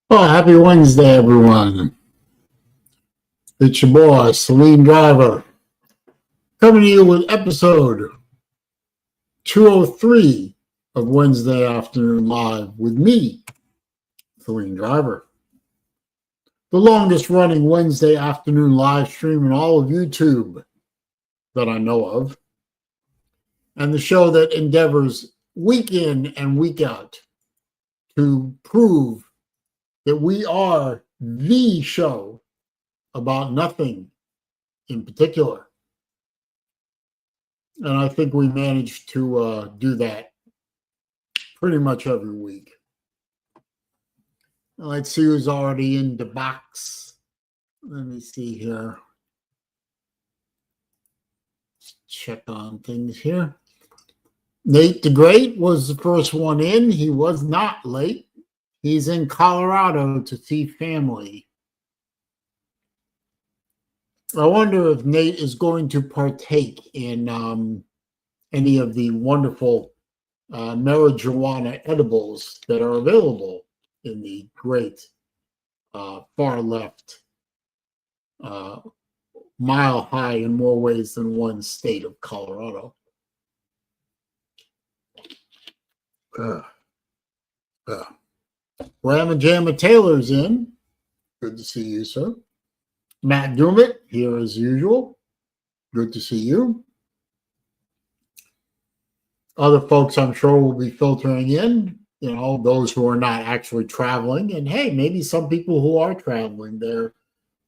Oh, happy Wednesday, everyone. It's your boy, SaleenDriver, coming to you with episode 203 of Wednesday Afternoon Live with me, SaleenDriver. The longest running Wednesday afternoon live stream in all of YouTube that I know of, and the show that endeavors week in and week out to prove that we are the show about nothing in particular. And I think we managed to do that pretty much every week. Let's see who's already in the box. Let me see here. Check on things here. Nate the Great was the first one in. He was not late. He's in Colorado to see family. I wonder if Nate is going to partake in any of the wonderful marijuana edibles that are available in the great far left, mile high in more ways than one state of Colorado. Ramma Jamma Taylor's in. Good to see you, sir. Matt Dumit here as usual. Good to see you. Other folks, I'm sure, will be filtering in, those who are not actually traveling. And hey, maybe some people who are traveling, they're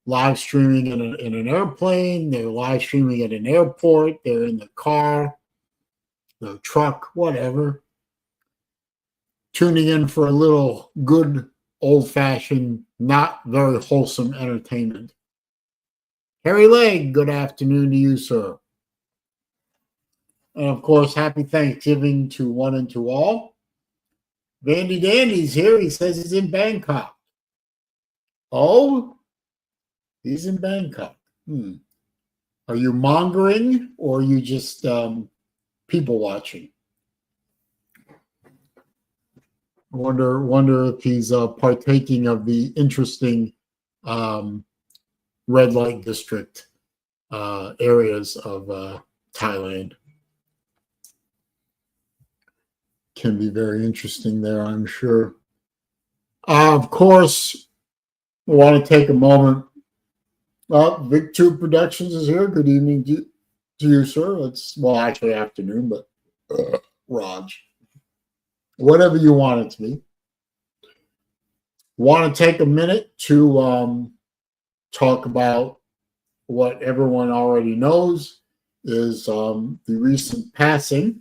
live streaming in an airplane, they're live streaming at an airport, they're in the car, the truck, whatever, tuning in for a little good, old-fashioned, not very wholesome entertainment. Harry Legg, good afternoon to you, sir. And of course, happy Thanksgiving to one and to all. Vandy Dandy's here. He says he's in Bangkok. Oh, he's in Bangkok. Are you mongering or are you just people watching? I wonder if he's partaking of the interesting red light district areas of Thailand. Can be very interesting there, I'm sure. Of course, I want to take a moment. VicTube Productions is here. Good evening to you, sir. It's, actually afternoon, but Raj. Whatever you want it to be. Want to take a minute to talk about what everyone already knows is the recent passing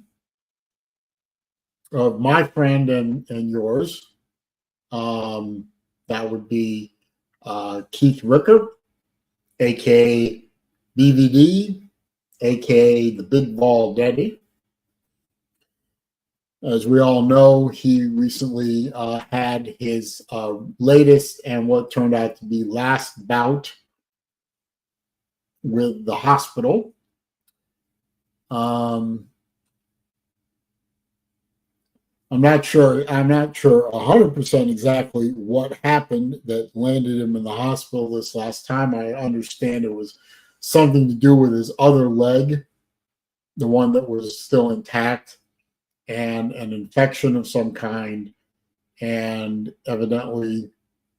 of my friend and yours. That would be Keith Ricker, aka BVD, aka the Big Ball Daddy. As we all know, he recently had his latest and what turned out to be last bout with the hospital. I'm not sure 100% exactly what happened that landed him in the hospital this last time. I understand it was something to do with his other leg, the one that was still intact, and an infection of some kind. And evidently,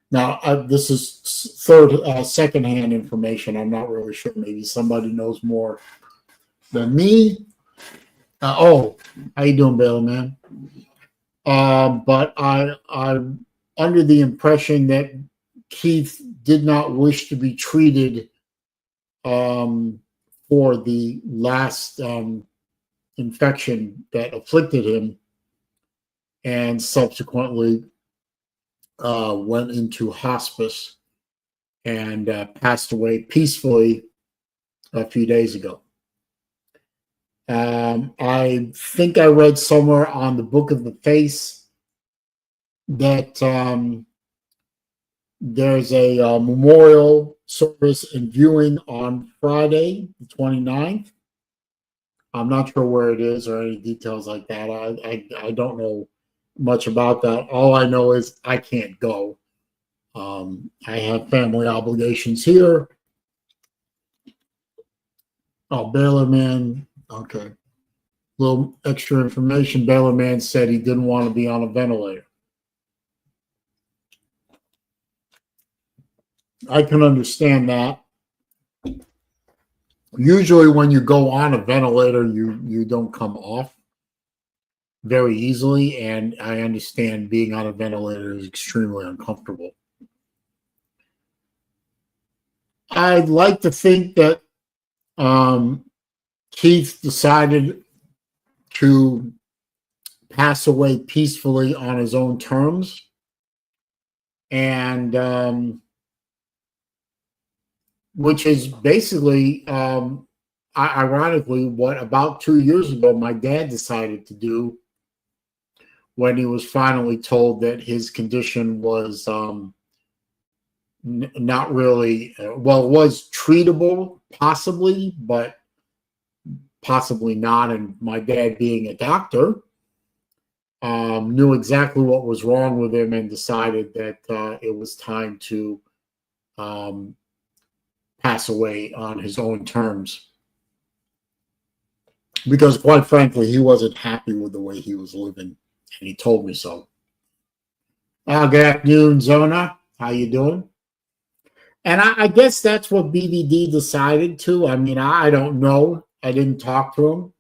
now this is secondhand information. I'm not really sure. Maybe somebody knows more than me. How you doing, Bailey, man? But I'm under the impression that Keith did not wish to be treated for the last infection that afflicted him, and subsequently went into hospice and passed away peacefully a few days ago. I think I read somewhere on the Book of the Face that there's a memorial service and viewing on Friday, the 29th. I'm not sure where it is or any details like that. I don't know much about that. All I know is I can't go. I have family obligations here. Oh, Baylor Man. Okay. Little extra information. Baylor Man said he didn't want to be on a ventilator. I can understand that. Usually when you go on a ventilator, you don't come off very easily, and I understand being on a ventilator is extremely uncomfortable. I'd like to think that Keith decided to pass away peacefully on his own terms, and which is basically, ironically, what about 2 years ago my dad decided to do when he was finally told that his condition was not really, well, it was treatable, possibly, but possibly not. And my dad, being a doctor, knew exactly what was wrong with him and decided that it was time to pass away on his own terms. Because quite frankly, he wasn't happy with the way he was living, and he told me so. Good afternoon, Zona. How you doing? And I guess that's what BVD decided to. I mean, I don't know. I didn't talk to him.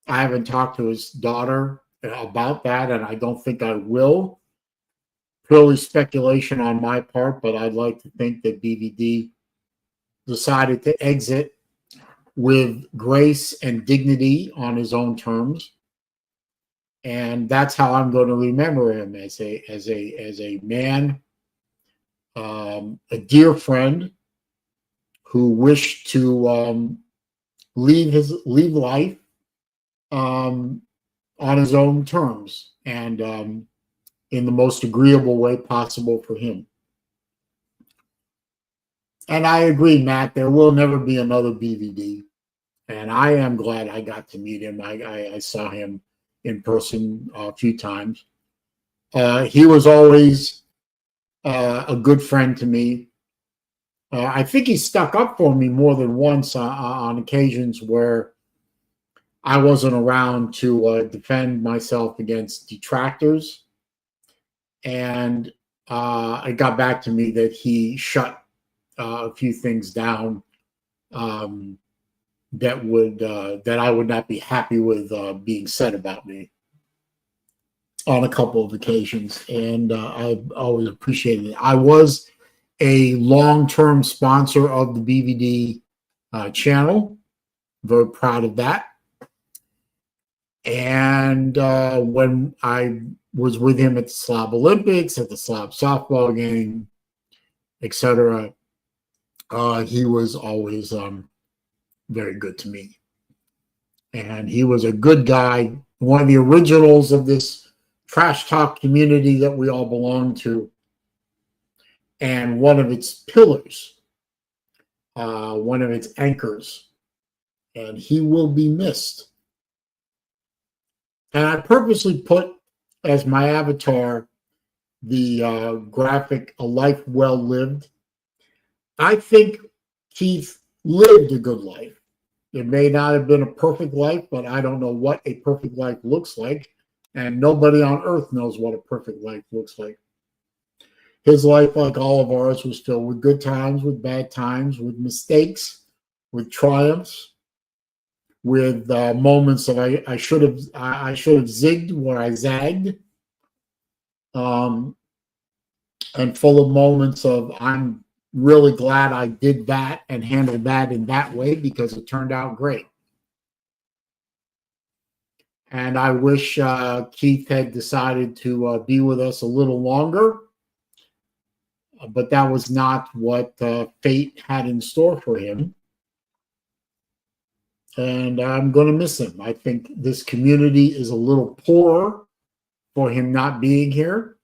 I haven't talked to his daughter about that, and I don't think I will. Purely speculation on my part, but I'd like to think that BVD decided to exit with grace and dignity on his own terms. And that's how I'm going to remember him, as a man, a dear friend who wished to leave life on his own terms, and in the most agreeable way possible for him. And I agree, Matt, there will never be another BVD. And I am glad I got to meet him. I saw him in person a few times. He was always a good friend to me. I think he stuck up for me more than once on occasions where I wasn't around to defend myself against detractors. And it got back to me that he shut a few things down that I would not be happy with being said about me on a couple of occasions, and I've always appreciated it. I was a long-term sponsor of the BVD channel. Very proud of that. And when I was with him at the Slob Olympics, at the Slob softball game, etc., he was always very good to me. And he was a good guy, one of the originals of this trash talk community that we all belong to, and one of its pillars, one of its anchors. And he will be missed. And I purposely put as my avatar the graphic, "A Life Well Lived." I think Keith lived a good life. It may not have been a perfect life, but I don't know what a perfect life looks like. And nobody on earth knows what a perfect life looks like. His life, like all of ours, was filled with good times, with bad times, with mistakes, with triumphs, with moments of I should have zigged where I zagged, and full of moments of I'm really glad I did that and handled that in that way because it turned out great. And I wish Keith had decided to be with us a little longer, but that was not what fate had in store for him. And I'm going to miss him. I think this community is a little poorer for him not being here.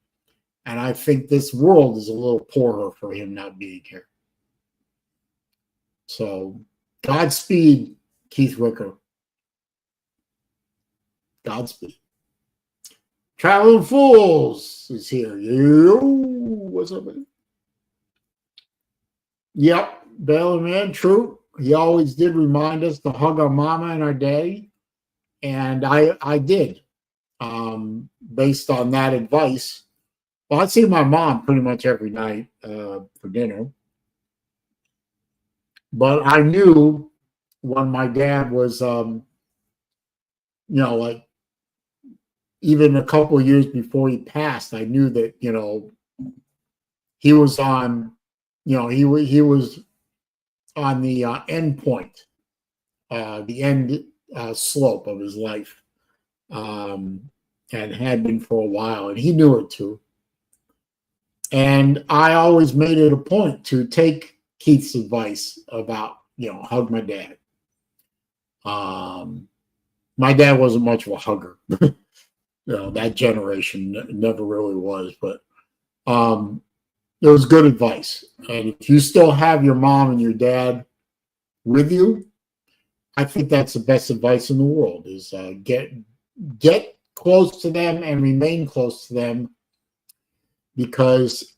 And I think this world is a little poorer for him not being here. So, Godspeed, Keith Wicker. Godspeed. Traveling Fools is here. Yo, what's up, man? Yep, Baylor man, true. He always did remind us to hug our mama and our daddy, and I did, based on that advice. Well, I see my mom pretty much every night for dinner, but I knew when my dad was, like even a couple of years before he passed, I knew that he was on, he was on the end point, the end slope of his life, and had been for a while, and he knew it too. And I always made it a point to take Keith's advice about, hug my dad. My dad wasn't much of a hugger. That generation never really was, but it was good advice. And if you still have your mom and your dad with you, I think that's the best advice in the world is get close to them and remain close to them, because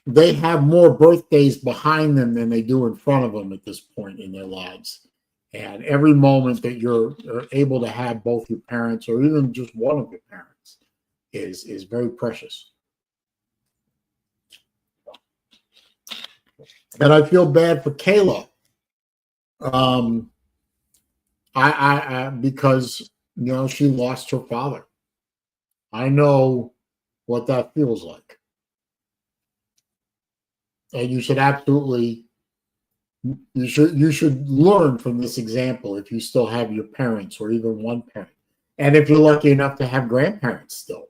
they have more birthdays behind them than they do in front of them at this point in their lives. And every moment that you're able to have both your parents or even just one of your parents is very precious. And I feel bad for Kayla. I because she lost her father. I know what that feels like. And you should absolutely you should learn from this example if you still have your parents or even one parent. And if you're lucky enough to have grandparents still.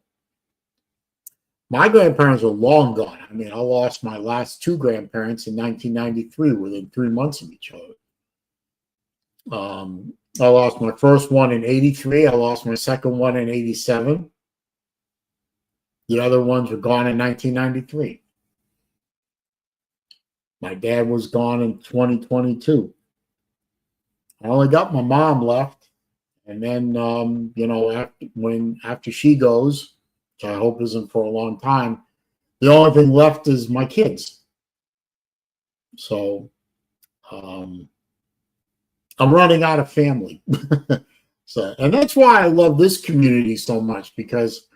My grandparents are long gone. I mean, I lost my last two grandparents in 1993 within 3 months of each other. I lost my first one in 83. I lost my second one in 87. The other ones were gone in 1993. My dad was gone in 2022. I only got my mom left. And then, after she goes, which I hope isn't for a long time, the only thing left is my kids. So I'm running out of family. And that's why I love this community so much, because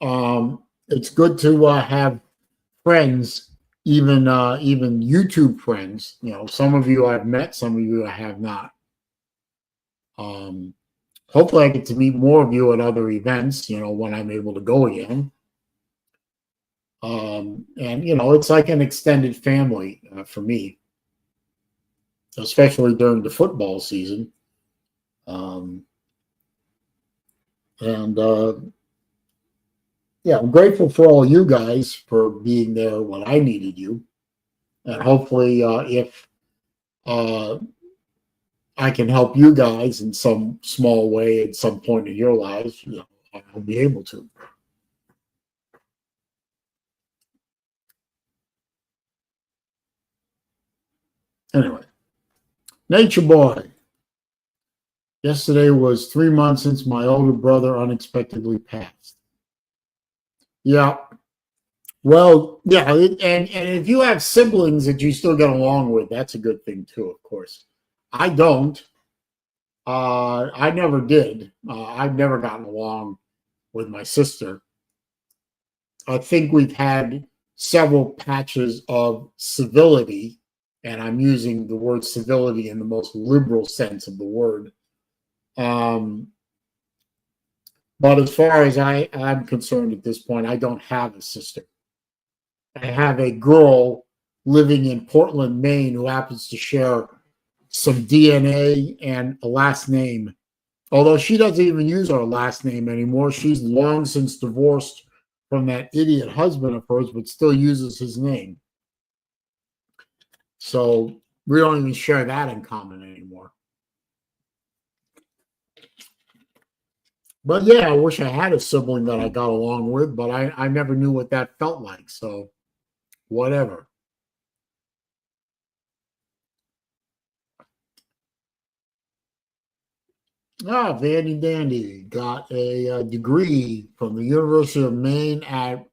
it's good to have friends, even YouTube friends. Some of you I've met, some of you I have not. Hopefully I get to meet more of you at other events, when I'm able to go again. And it's like an extended family for me, especially during the football season. I'm grateful for all you guys for being there when I needed you. And hopefully, if I can help you guys in some small way at some point in your lives, I'll be able to. Anyway, Nature Boy. Yesterday was 3 months since my older brother unexpectedly passed. Yeah. Well, yeah, and if you have siblings that you still get along with, that's a good thing too, of course. I don't. I never did. I've never gotten along with my sister. I think we've had several patches of civility, and I'm using the word civility in the most liberal sense of the word. But as far as I'm concerned at this point, I don't have a sister. I have a girl living in Portland, Maine, who happens to share some DNA and a last name. Although she doesn't even use our last name anymore. She's long since divorced from that idiot husband of hers, but still uses his name. So we don't even share that in common anymore. But yeah, I wish I had a sibling that I got along with, but I never knew what that felt like. So whatever. Vandy Dandy got a degree from the University of Maine at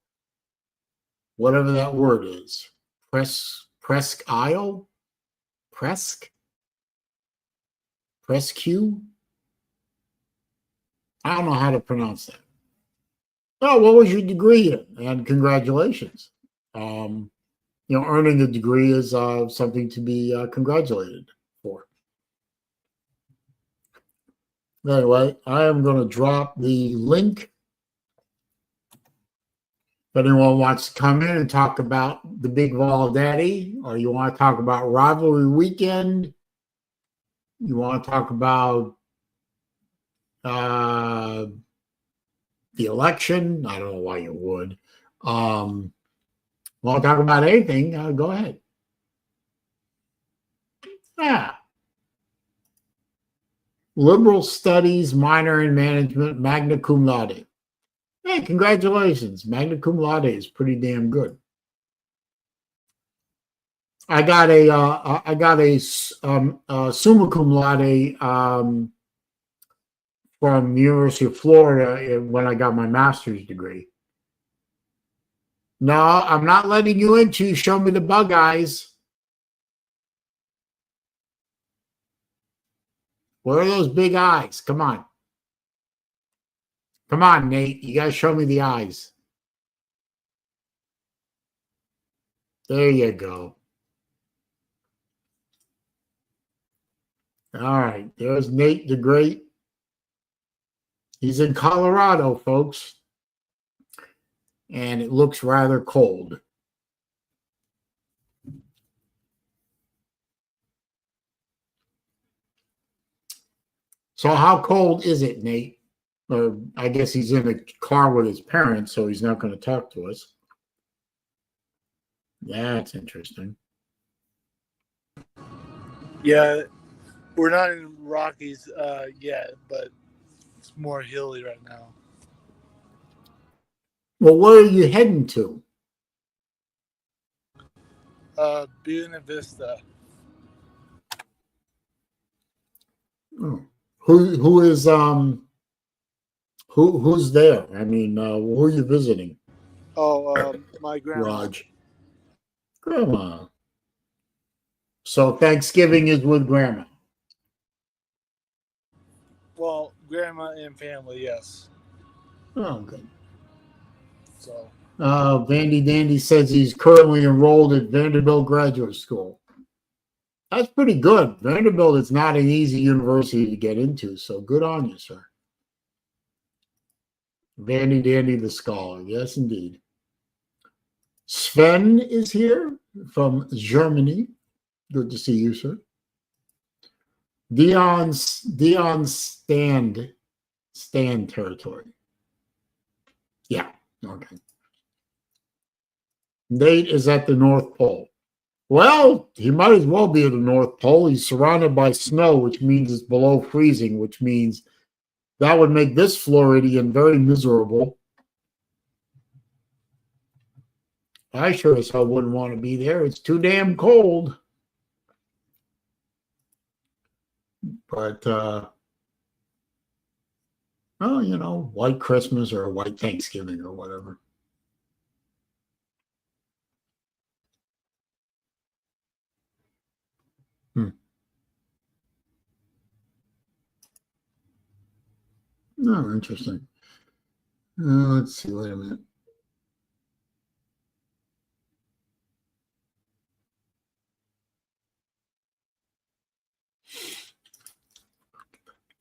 whatever that word is. Presque Isle? Presque Q? I don't know how to pronounce that. Oh, what was your degree in? And congratulations. Earning a degree is something to be congratulated for. Anyway, I am going to drop the link. If anyone wants to come in and talk about the Big Vol Daddy, or you want to talk about Rivalry Weekend, you want to talk about the election, I don't know why you would. Want to talk about anything, go ahead. Yeah. Liberal Studies, minor in management, magna cum laude. Hey, congratulations. Magna cum laude is pretty damn good. I got a summa cum laude from the University of Florida when I got my master's degree. No, I'm not letting you into. Show me the bug eyes. Where are those big eyes? Come on. Come on, Nate. You got to show me the eyes. There you go. All right. There's Nate the Great. He's in Colorado, folks. And it looks rather cold. So how cold is it, Nate? Or I guess he's in a car with his parents, so he's not going to talk to us. That's interesting. Yeah, we're not in Rockies yet, but it's more hilly right now. Well, where are you heading to? Buena Vista. Oh. Who's there? I mean, who are you visiting? Oh, my grandma. Raj. Grandma. So Thanksgiving is with grandma. Well, grandma and family, yes. Oh, good. So. Vandy Dandy says he's currently enrolled at Vanderbilt Graduate School. That's pretty good. Vanderbilt is not an easy university to get into, so good on you, sir. Vandy Dandy the Scholar. Yes, indeed. Sven is here from Germany. Good to see you, sir. Dion stand territory. Yeah, okay. Nate is at the North Pole. Well, he might as well be at the North Pole. He's surrounded by snow, which means it's below freezing, which means that would make this Floridian very miserable. I sure as hell wouldn't want to be there. It's too damn cold. But, well, you know, white Christmas or white Thanksgiving or whatever. Oh, interesting. Let's see. Wait a minute.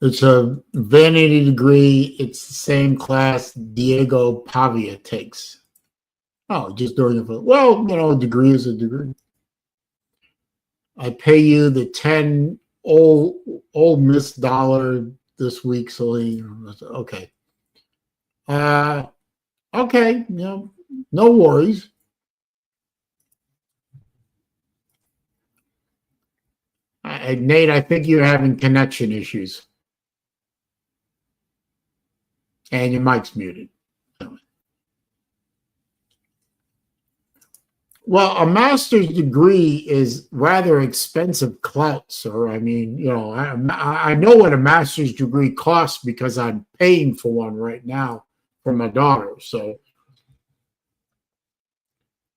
It's a vanity degree. It's the same class Diego Pavia takes. Oh, just doing it for, well, you know, a degree is a degree. I pay you the 10 old Miss dollar this week, Saleen. Okay. Okay, you know, no worries. Nate, I think you're having connection issues. And your mic's muted. Well, a master's degree is rather expensive clout, sir. I mean, you know, I know what a master's degree costs because I'm paying for one right now for my daughter. So,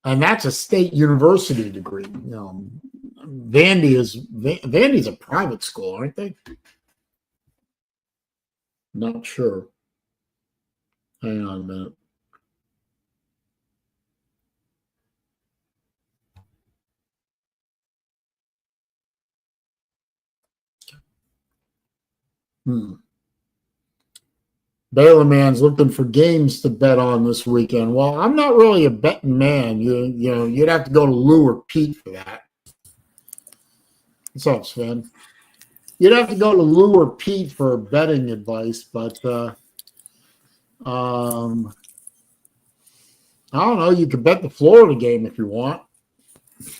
And that's a state university degree. Vandy's a private school, aren't they? Not sure. Hang on a minute. Baylor man's looking for games to bet on this weekend. Well, I'm not really a betting man. You'd have to go to Lou or Pete for that. What's up, Sven? You'd have to go to Lou or Pete for betting advice, but I don't know. You could bet the Florida game if you want.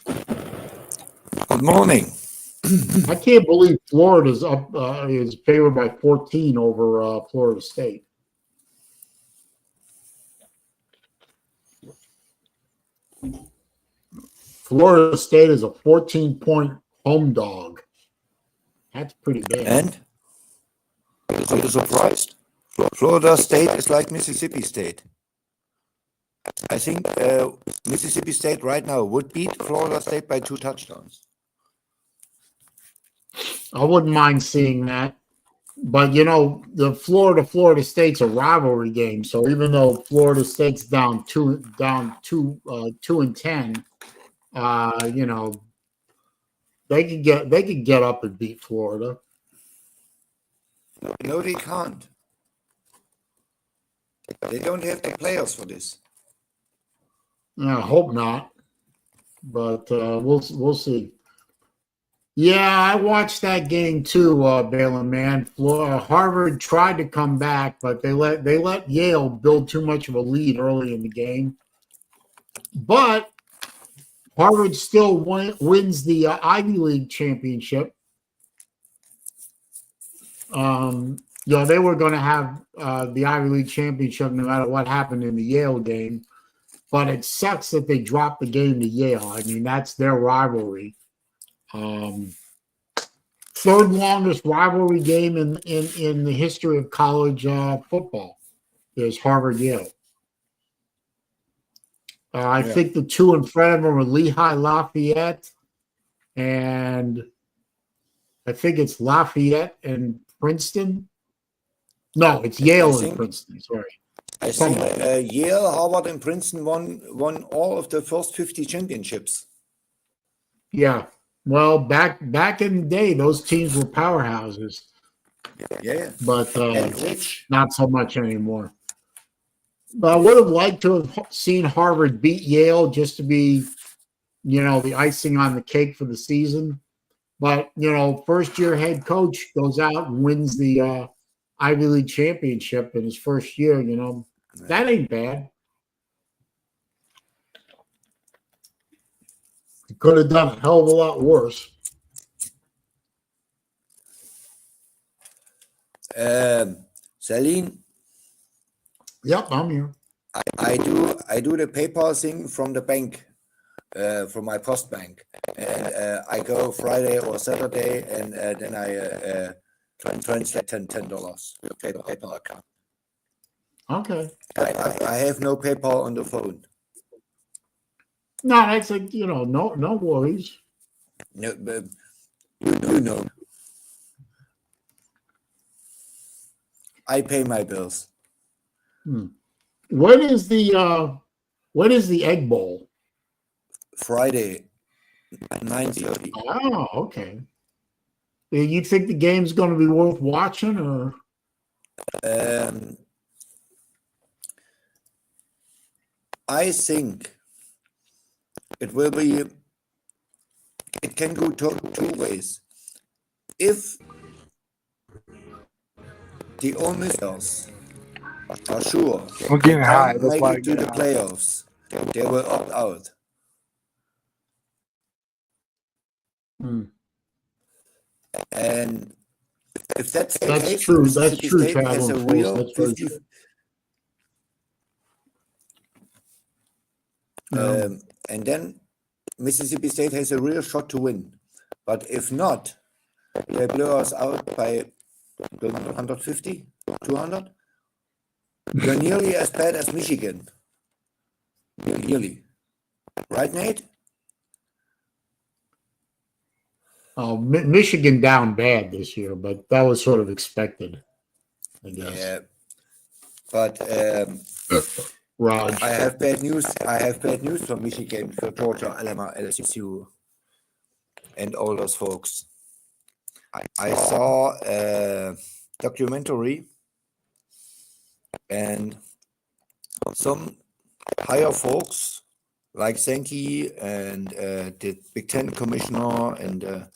Good morning. I can't believe Florida's up is favored by 14 over Florida State. Florida State is a 14-point home dog. That's pretty big. And? Are you surprised? Florida State is like Mississippi State. I think Mississippi State right now would beat Florida State by 2 touchdowns. I wouldn't mind seeing that. But, the Florida State's a rivalry game. So even though Florida State's down 2-10, they could get up and beat Florida. No, they can't. They don't have the players for this. I hope not, but we'll see. Yeah, I watched that game too, Balin, man. Harvard tried to come back, but they let Yale build too much of a lead early in the game. But Harvard still wins the Ivy League championship. They were going to have the Ivy League championship no matter what happened in the Yale game. But it sucks that they dropped the game to Yale. I mean, that's their rivalry. Third longest rivalry game in the history of college football is Harvard-Yale. I think the two in front of them are Lehigh Lafayette, and I think it's Lafayette and Princeton. No, it's Yale and Princeton. Sorry. I think Yale, Harvard, and Princeton won all of the first 50 championships. Yeah. Well, back in the day, those teams were powerhouses. Yeah. But not so much anymore. But I would have liked to have seen Harvard beat Yale just to be, the icing on the cake for the season. But, first-year head coach goes out and wins the Ivy League championship in his first year, That ain't bad. He could have done a hell of a lot worse. Saleen? Yep, I'm here. I do the PayPal thing from the bank, from my post bank, and I go Friday or Saturday, and then I translate $10 PayPal account. Okay. I have no PayPal on the phone. No, that's no worries. No, but you know, I pay my bills. When is the Egg Bowl? Friday, 9:30. Oh, okay. You think the game's going to be worth watching, or? I think it will be. It can go two ways. If the only players are sure I'm getting high. can't That's make why I it to get the high. playoffs, they will opt out. And if that's the case, true. That's Mississippi true. State has a Traveling real That's very 50. true. And then Mississippi State has a real shot to win. But if not, they blow us out by 150, 200. You're nearly as bad as Michigan. Nearly. Right, Nate? Oh, Michigan down bad this year, but that was sort of expected, I guess. Yeah. But Raj. I have bad news. I have bad news for Michigan, for Georgia, Alabama, LSU, and all those folks. I saw a documentary, and some higher folks like Sankey and the Big Ten commissioner and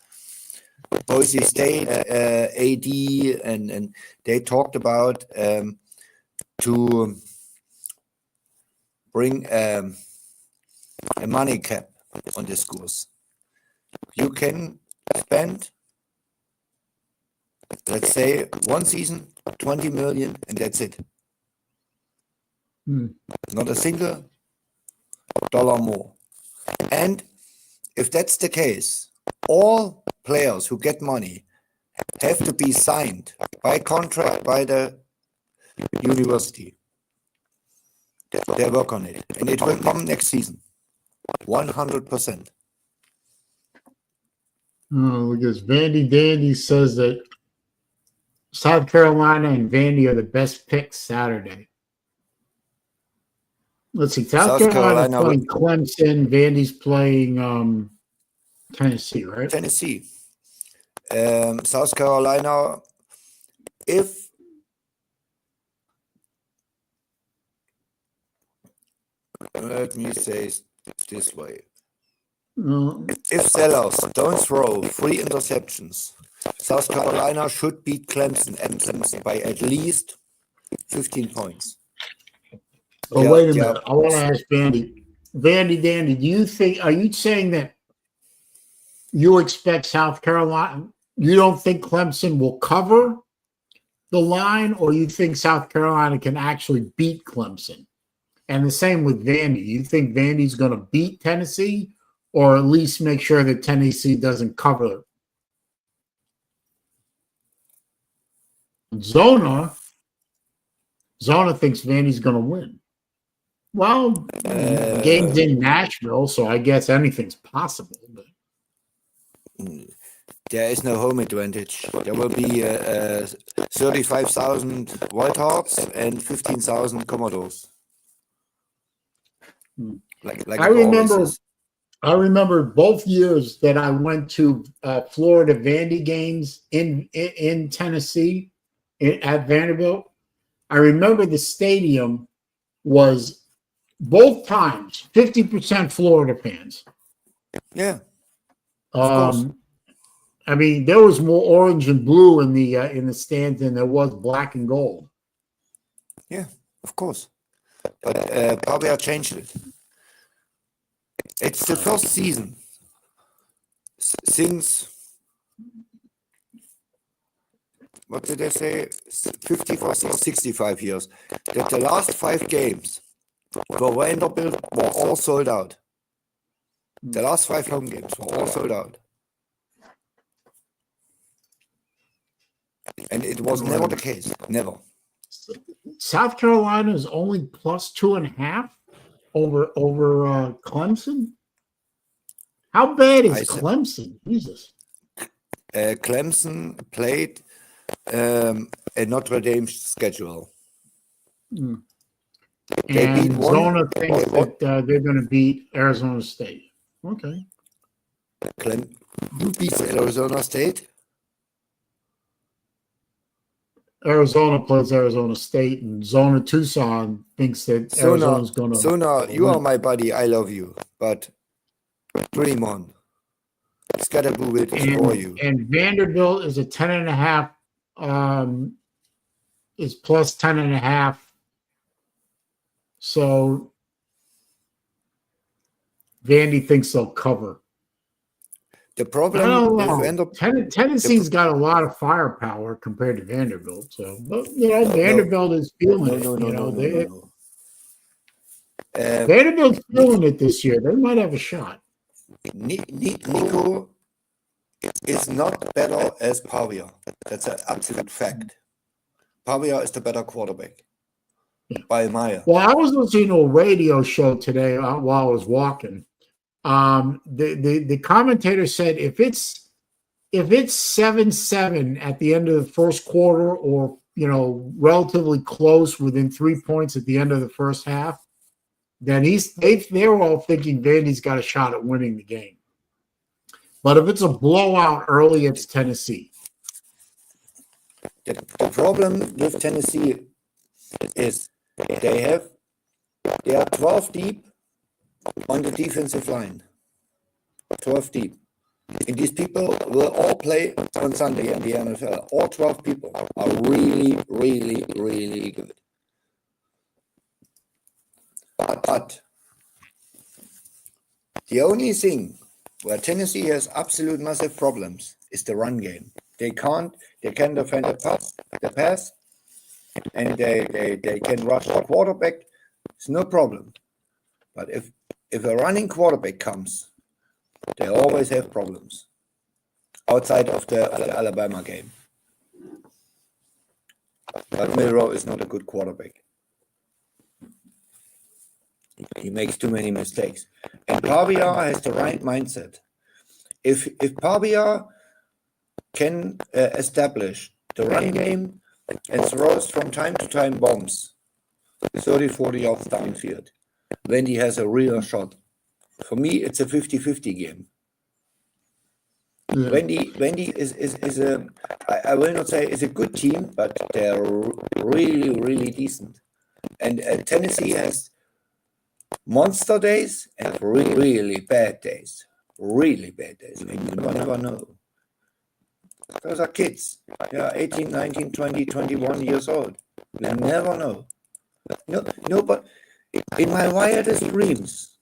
Boise State AD, and they talked about to bring a money cap on the schools. You can spend, let's say, one season, 20 million, and that's it. Not a single dollar more. And if that's the case, all players who get money have to be signed by contract by the university. They work on it, and it will come next season, 100%. Oh, because Vandy Dandy says that South Carolina and Vandy are the best picks Saturday. Let's see. South Carolina's playing Clemson. Vandy's playing Tennessee, right? Tennessee. South Carolina, if let me say this way. If sellers don't throw 3 interceptions, South Carolina should beat Clemson by at least 15 points. Oh, wait a minute. I want to ask Vandy. Vandy Dandy, are you saying that you expect South Carolina, you don't think Clemson will cover the line, or you think South Carolina can actually beat Clemson? And the same with Vandy. You think Vandy's going to beat Tennessee, or at least make sure that Tennessee doesn't cover? Zona thinks Vandy's going to win. Well, the game's in Nashville, so I guess anything's possible. But there is no home advantage. There will be 35,000 Whitehawks and 15,000 Commodores. Like I remember both years that I went to Florida Vandy games in Tennessee at Vanderbilt. I remember the stadium was both times 50% Florida fans. Yeah. I mean, there was more orange and blue in the stands than there was black and gold. Yeah, of course. But probably I changed it. It's the first season since, what did I say, 54 or 65 years, that the last 5 games for Vanderbilt were all sold out. The last 5 home games were all sold out. And it was never the case. Never. South Carolina is only plus 2.5 over Clemson. How bad is Clemson? Jesus. Clemson played a Notre Dame schedule. And Zona thinks that they're going to beat Arizona State. Okay. Who beats Arizona State? Arizona plays Arizona State, and Zona Tucson thinks that Arizona's going to. Zona, you are my buddy. I love you, but dream on. Scatterboo will destroy you. And Vanderbilt is a 10.5. Is plus 10.5. So Vandy thinks they'll cover. The problem with Tennessee's got a lot of firepower compared to Vanderbilt. So, but, Vanderbilt is feeling it. Vanderbilt's feeling it this year. They might have a shot. Nico is not better as Pavia. That's an absolute fact. Pavia is the better quarterback. by a mile. Well, I was listening to a radio show today while I was walking. The commentator said if it's 7-7 at the end of the first quarter, or relatively close within 3 points at the end of the first half, then they were all thinking Vandy's got a shot at winning the game. But if it's a blowout early, it's Tennessee. The problem with Tennessee is they are 12 deep on the defensive line. 12 deep. And these people will all play on Sunday in the NFL. All 12 people are really, really, really good. But the only thing where Tennessee has absolute massive problems is the run game. They can defend the pass, and they can rush the quarterback. It's no problem. But if a running quarterback comes, they always have problems outside of the Alabama game. But Milroe is not a good quarterback. He makes too many mistakes. And Pavia has the right mindset. If Pavia can establish the run game and throws from time to time bombs, 30, 40 yards downfield, Wendy has a real shot. For me, it's a 50-50 game. Yeah. Wendy is a, I will not say is a good team, but they're really, really decent. And Tennessee has monster days and really bad days. Really bad days. I mean, you never know. Those are kids. They are 18, 19, 20, 21 years old. You never know. No, but in my wildest dreams,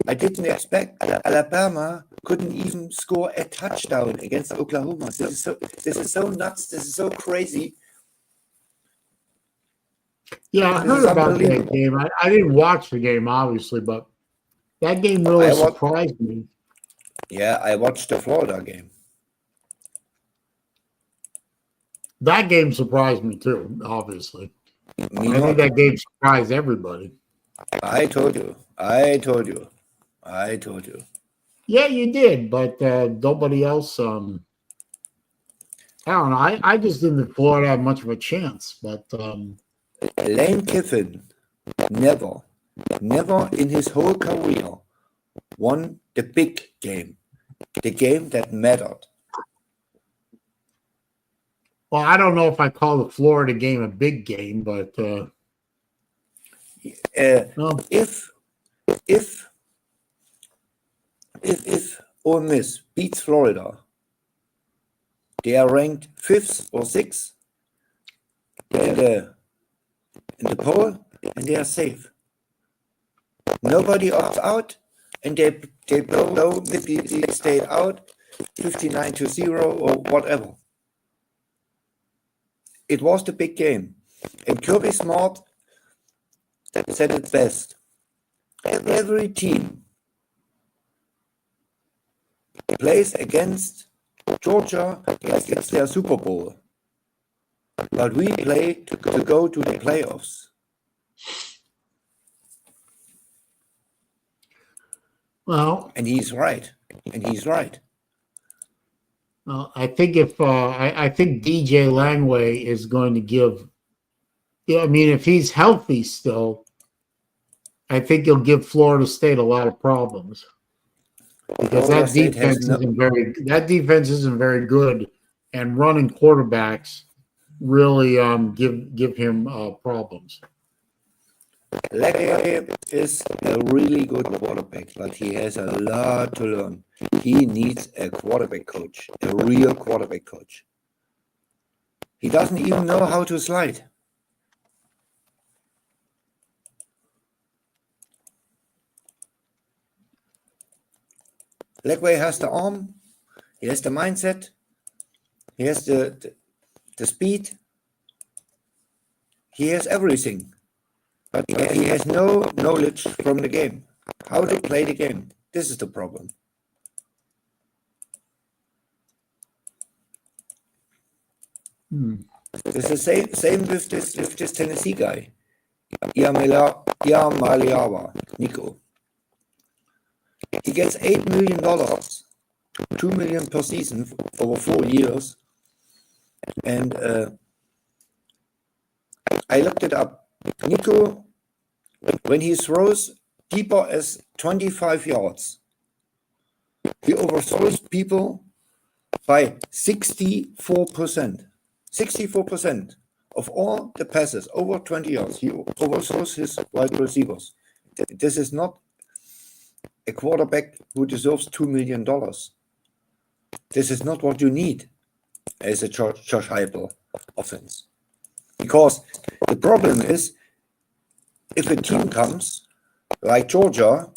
I didn't expect Alabama couldn't even score a touchdown against Oklahoma. This is so nuts. This is so crazy. Yeah, I heard about that game. I didn't watch the game, obviously, but that game really surprised me. Yeah, I watched the Florida game. That game surprised me too, obviously. I think that game surprised everybody. I told you. Yeah, you did, but nobody else. I don't know. I just didn't think Florida had much of a chance, but Lane Kiffin never in his whole career won the big game, the game that mattered. Well, I don't know if I call the Florida game a big game, but if Ole Miss beats Florida, they are ranked 5th or 6th in the poll, and they are safe. Nobody opts out, and they blow Mississippi State out 59-0 or whatever. It was the big game, and Kirby Smart said it best. Every team plays against Georgia like it's their Super Bowl, but we play to go to the playoffs. well, And he's right. well, I think if I think DJ Langway is going to give. Yeah, I mean, if he's healthy still, I think he'll give Florida State a lot of problems because that defense isn't very good, and running quarterbacks really give him problems. Legge is a really good quarterback, but he has a lot to learn. He needs a quarterback coach, a real quarterback coach. He doesn't even know how to slide. Legway has the arm, he has the mindset, he has the speed, he has everything, but he has no knowledge from the game, how to play the game. This is the problem. It's the same with this Tennessee guy. Maliava, Nico. He gets $8 million, $2 million per season over 4 years. And I looked it up. Nico, when he throws deeper as 25 yards, he overthrows people by 64%. 64% of all the passes over 20 yards, he overthrows his wide receivers. This is not a quarterback who deserves $2 million. This is not what you need as a Josh Heupel offense. Because the problem is, if a team comes like Georgia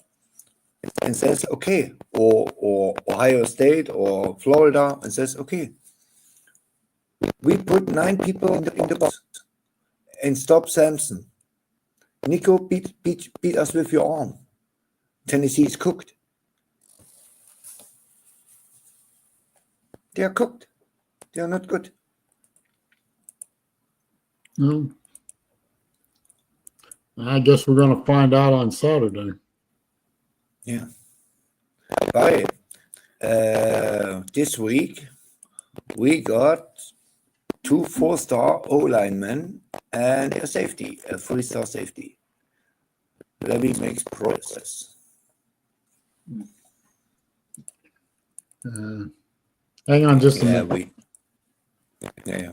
and says, okay, or Ohio State or Florida and says, okay, we put 9 people in the box and stop Samson. Nico, beat us with your arm. Tennessee is cooked. They are cooked. They are not good. No. I guess we're going to find out on Saturday. Yeah. But this week, we got 2 4-star O-linemen and a safety, a 3-star safety. Levy makes progress. Hang on just a minute. Yeah.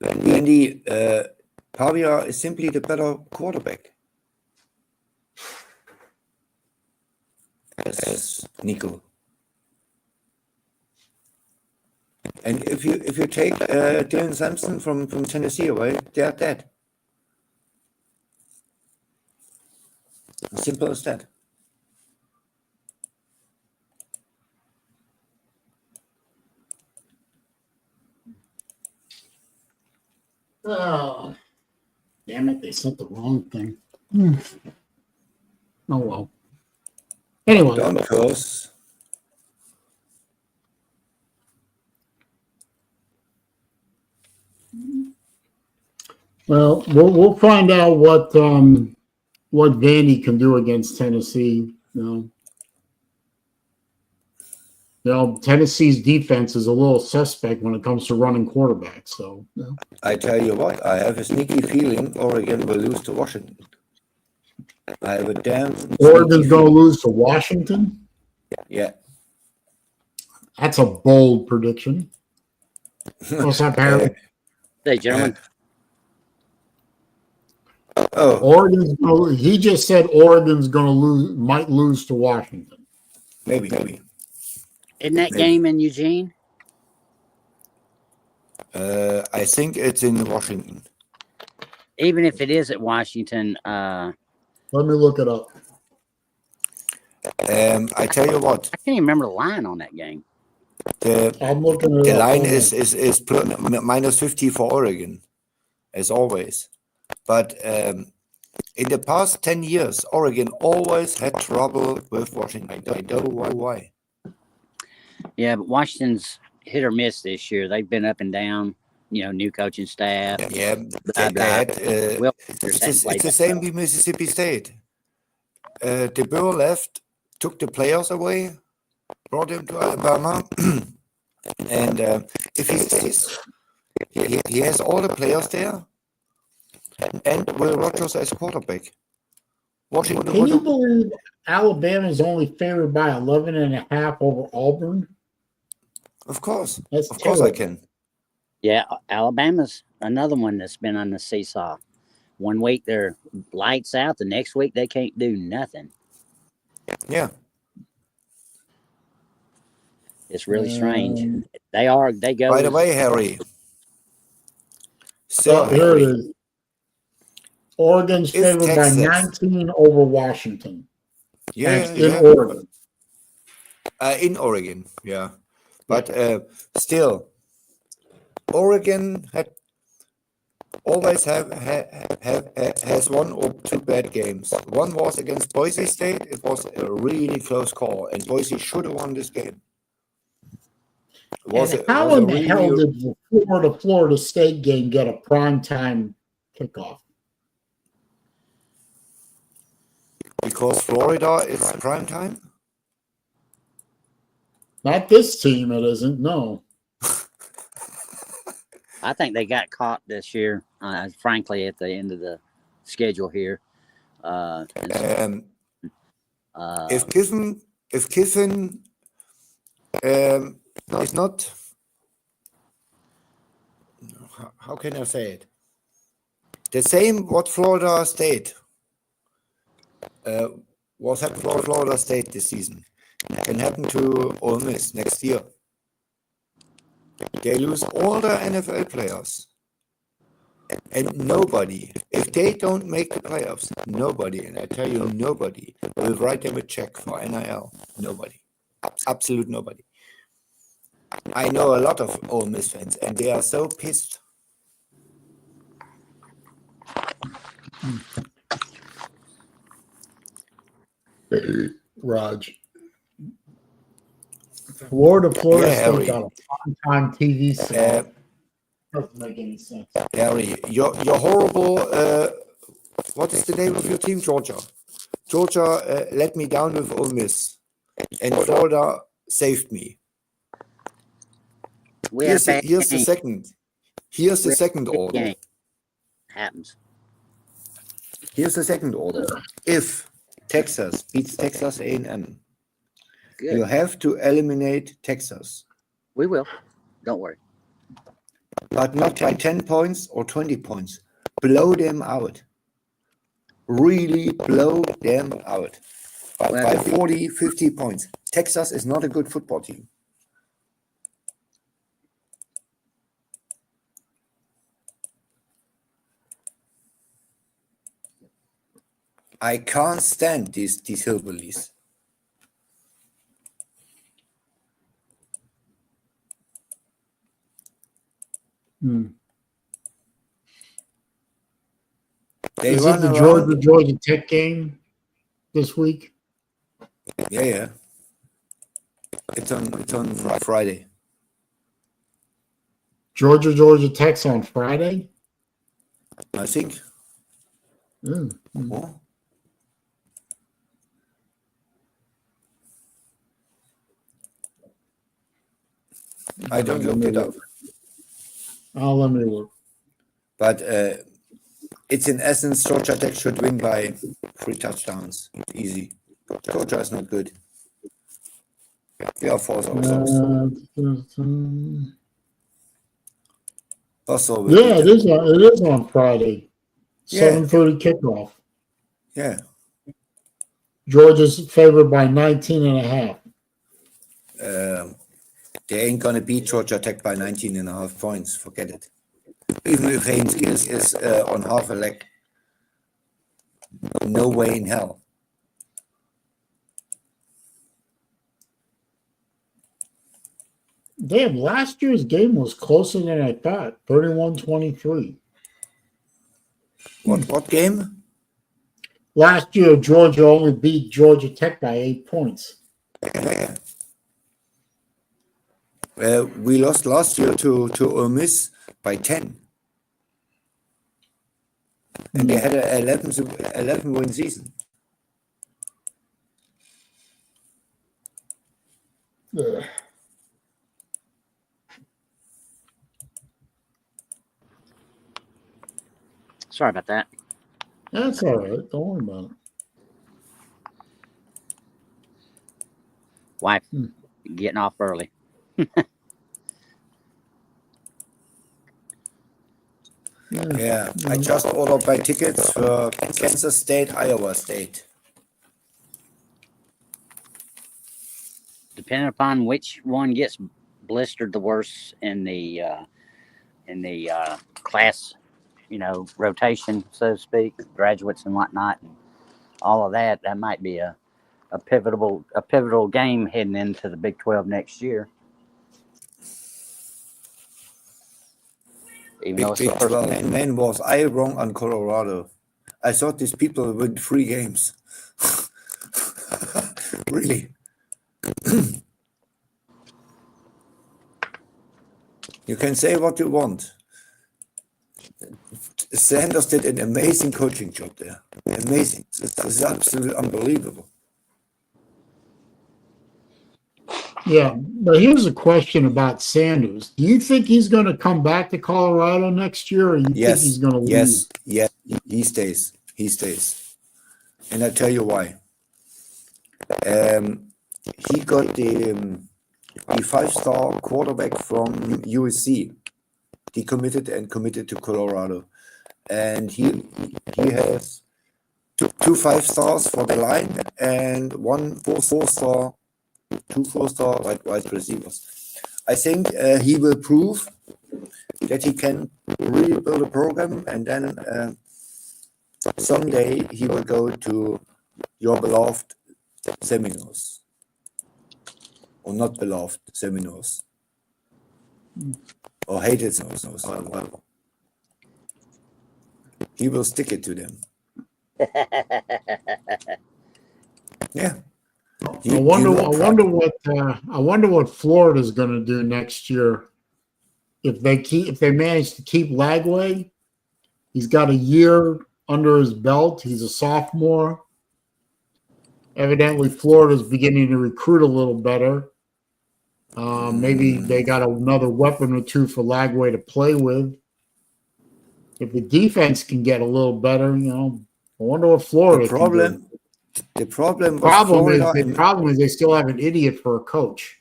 Andy, Pavia is simply the better quarterback. As Nico. And if you take Dylan Sampson from Tennessee away, they are dead. Simple as that. Oh, damn it, they sent the wrong thing. Oh, well. Anyway. Don't curse. Well, we'll find out what Vandy can do against Tennessee. You know, Tennessee's defense is a little suspect when it comes to running quarterbacks. So, I tell you what, I have a sneaky feeling Oregon will lose to Washington. I have a damn. Oregon's going to lose to Washington? Yeah. That's a bold prediction. What's up, Harry? Hey, gentlemen. He just said Oregon's going to lose, might lose to Washington. Maybe. Isn't that game in Eugene? I think it's in Washington. Even if it is at Washington, let me look it up. I tell you what. I can't even remember the line on that game. I'm looking at the line is minus 50 for Oregon, as always. But in the past 10 years, Oregon always had trouble with Washington. I don't know why. Yeah, but Washington's hit or miss this year. They've been up and down. New coaching staff. Yeah, it's the same with Mississippi State. DeBoer left, took the players away, brought him to Alabama, and if he stays, he has all the players there, and Will Rogers as quarterback. Washington. Can you believe Alabama's only favored by 11.5 over Auburn? Of course, That's of course I can. Yeah, Alabama's another one that's been on the seesaw. One week they're lights out, the next week they can't do nothing. Yeah. It's really strange. They go. By the way, Harry. Here it is. Oregon's favored by 19 over Washington. Yeah, in Oregon. In Oregon, yeah. But still, Oregon had always has one or two bad games. One was against Boise State. It was a really close call, and Boise should have won this game. And how in the hell did the Florida State game get a primetime kickoff? Because Florida is prime time? Not this team, it isn't. No. I think they got caught this year, frankly, at the end of the schedule here. If Kiffin is not, how can I say it? The same what Florida State was happening to Florida State this season can happen to Ole Miss next year. They lose all their NFL players. And nobody, if they don't make the playoffs, nobody, and I tell you, nobody will write them a check for NIL. Nobody. Absolute nobody. I know a lot of Ole Miss fans, and they are so pissed. Raj. Florida Yeah, State got a primetime TV slot. Doesn't make any sense. Harry, you're horrible. What is the name of your team? Georgia. Georgia let me down with Ole Miss, and Florida saved me. Here's the second. Here's the second order. Happens. Here's the second order. If Texas beats Texas A&M, you have to eliminate Texas. We will. Don't worry. But not by 10 points or 20 points. Blow them out. Really blow them out. By 40, 50 points. Texas is not a good football team. I can't stand these hillbillies. They Is run it the around. Georgia Tech game this week? Yeah. It's on Friday. Georgia Tech's on Friday? I think. Oh. I don't look it up. Oh, let me look. But it's in essence, Georgia Tech should win by 3 touchdowns. Easy. Georgia is not good. We are forced ourselves. Also, yeah, it is on Friday. Yeah. 7:30 kickoff. Yeah. Georgia's favored by 19.5. They ain't gonna beat Georgia Tech by 19.5 points. Forget it. Even if Haynes is on half a leg, no way in hell. Damn, last year's game was closer than I thought. 31-23. What game? Last year, Georgia only beat Georgia Tech by 8 points. We lost last year to Ole Miss by 10. And they had an 11-win season. Ugh. Sorry about that. That's all right. Don't worry about it. Wife getting off early. Yeah, I just ordered my tickets for Kansas State, Iowa State. Depending upon which one gets blistered the worst in the class, rotation, so to speak, graduates and whatnot, and all of that, that might be a pivotal game heading into the Big 12 next year. even though Big it's the 12. first game. Man, was I wrong on Colorado? I thought these people win 3 games. Really? You can say what you want. Sanders did an amazing coaching job there. Amazing. This is absolutely unbelievable. Yeah, but here's a question about Sanders. Do you think he's going to come back to Colorado next year, or you think he's going to leave? Yes, he stays. He stays. And I'll tell you why. He got the 5-star quarterback from USC. He committed to Colorado. And he has two 5-stars for the line and 1 4-star, 2 4-star wide receivers. I think he will prove that he can really build a program, and then someday he will go to your beloved Seminoles, or not beloved Seminoles, or hated Seminoles. He will stick it to them. Yeah. I wonder what Florida's going to do next year. If they manage to keep Lagway, he's got a year under his belt. He's a sophomore. Evidently, Florida's beginning to recruit a little better. Maybe they got another weapon or two for Lagway to play with. If the defense can get a little better, I wonder what Florida can do. The problem is they still have an idiot for a coach.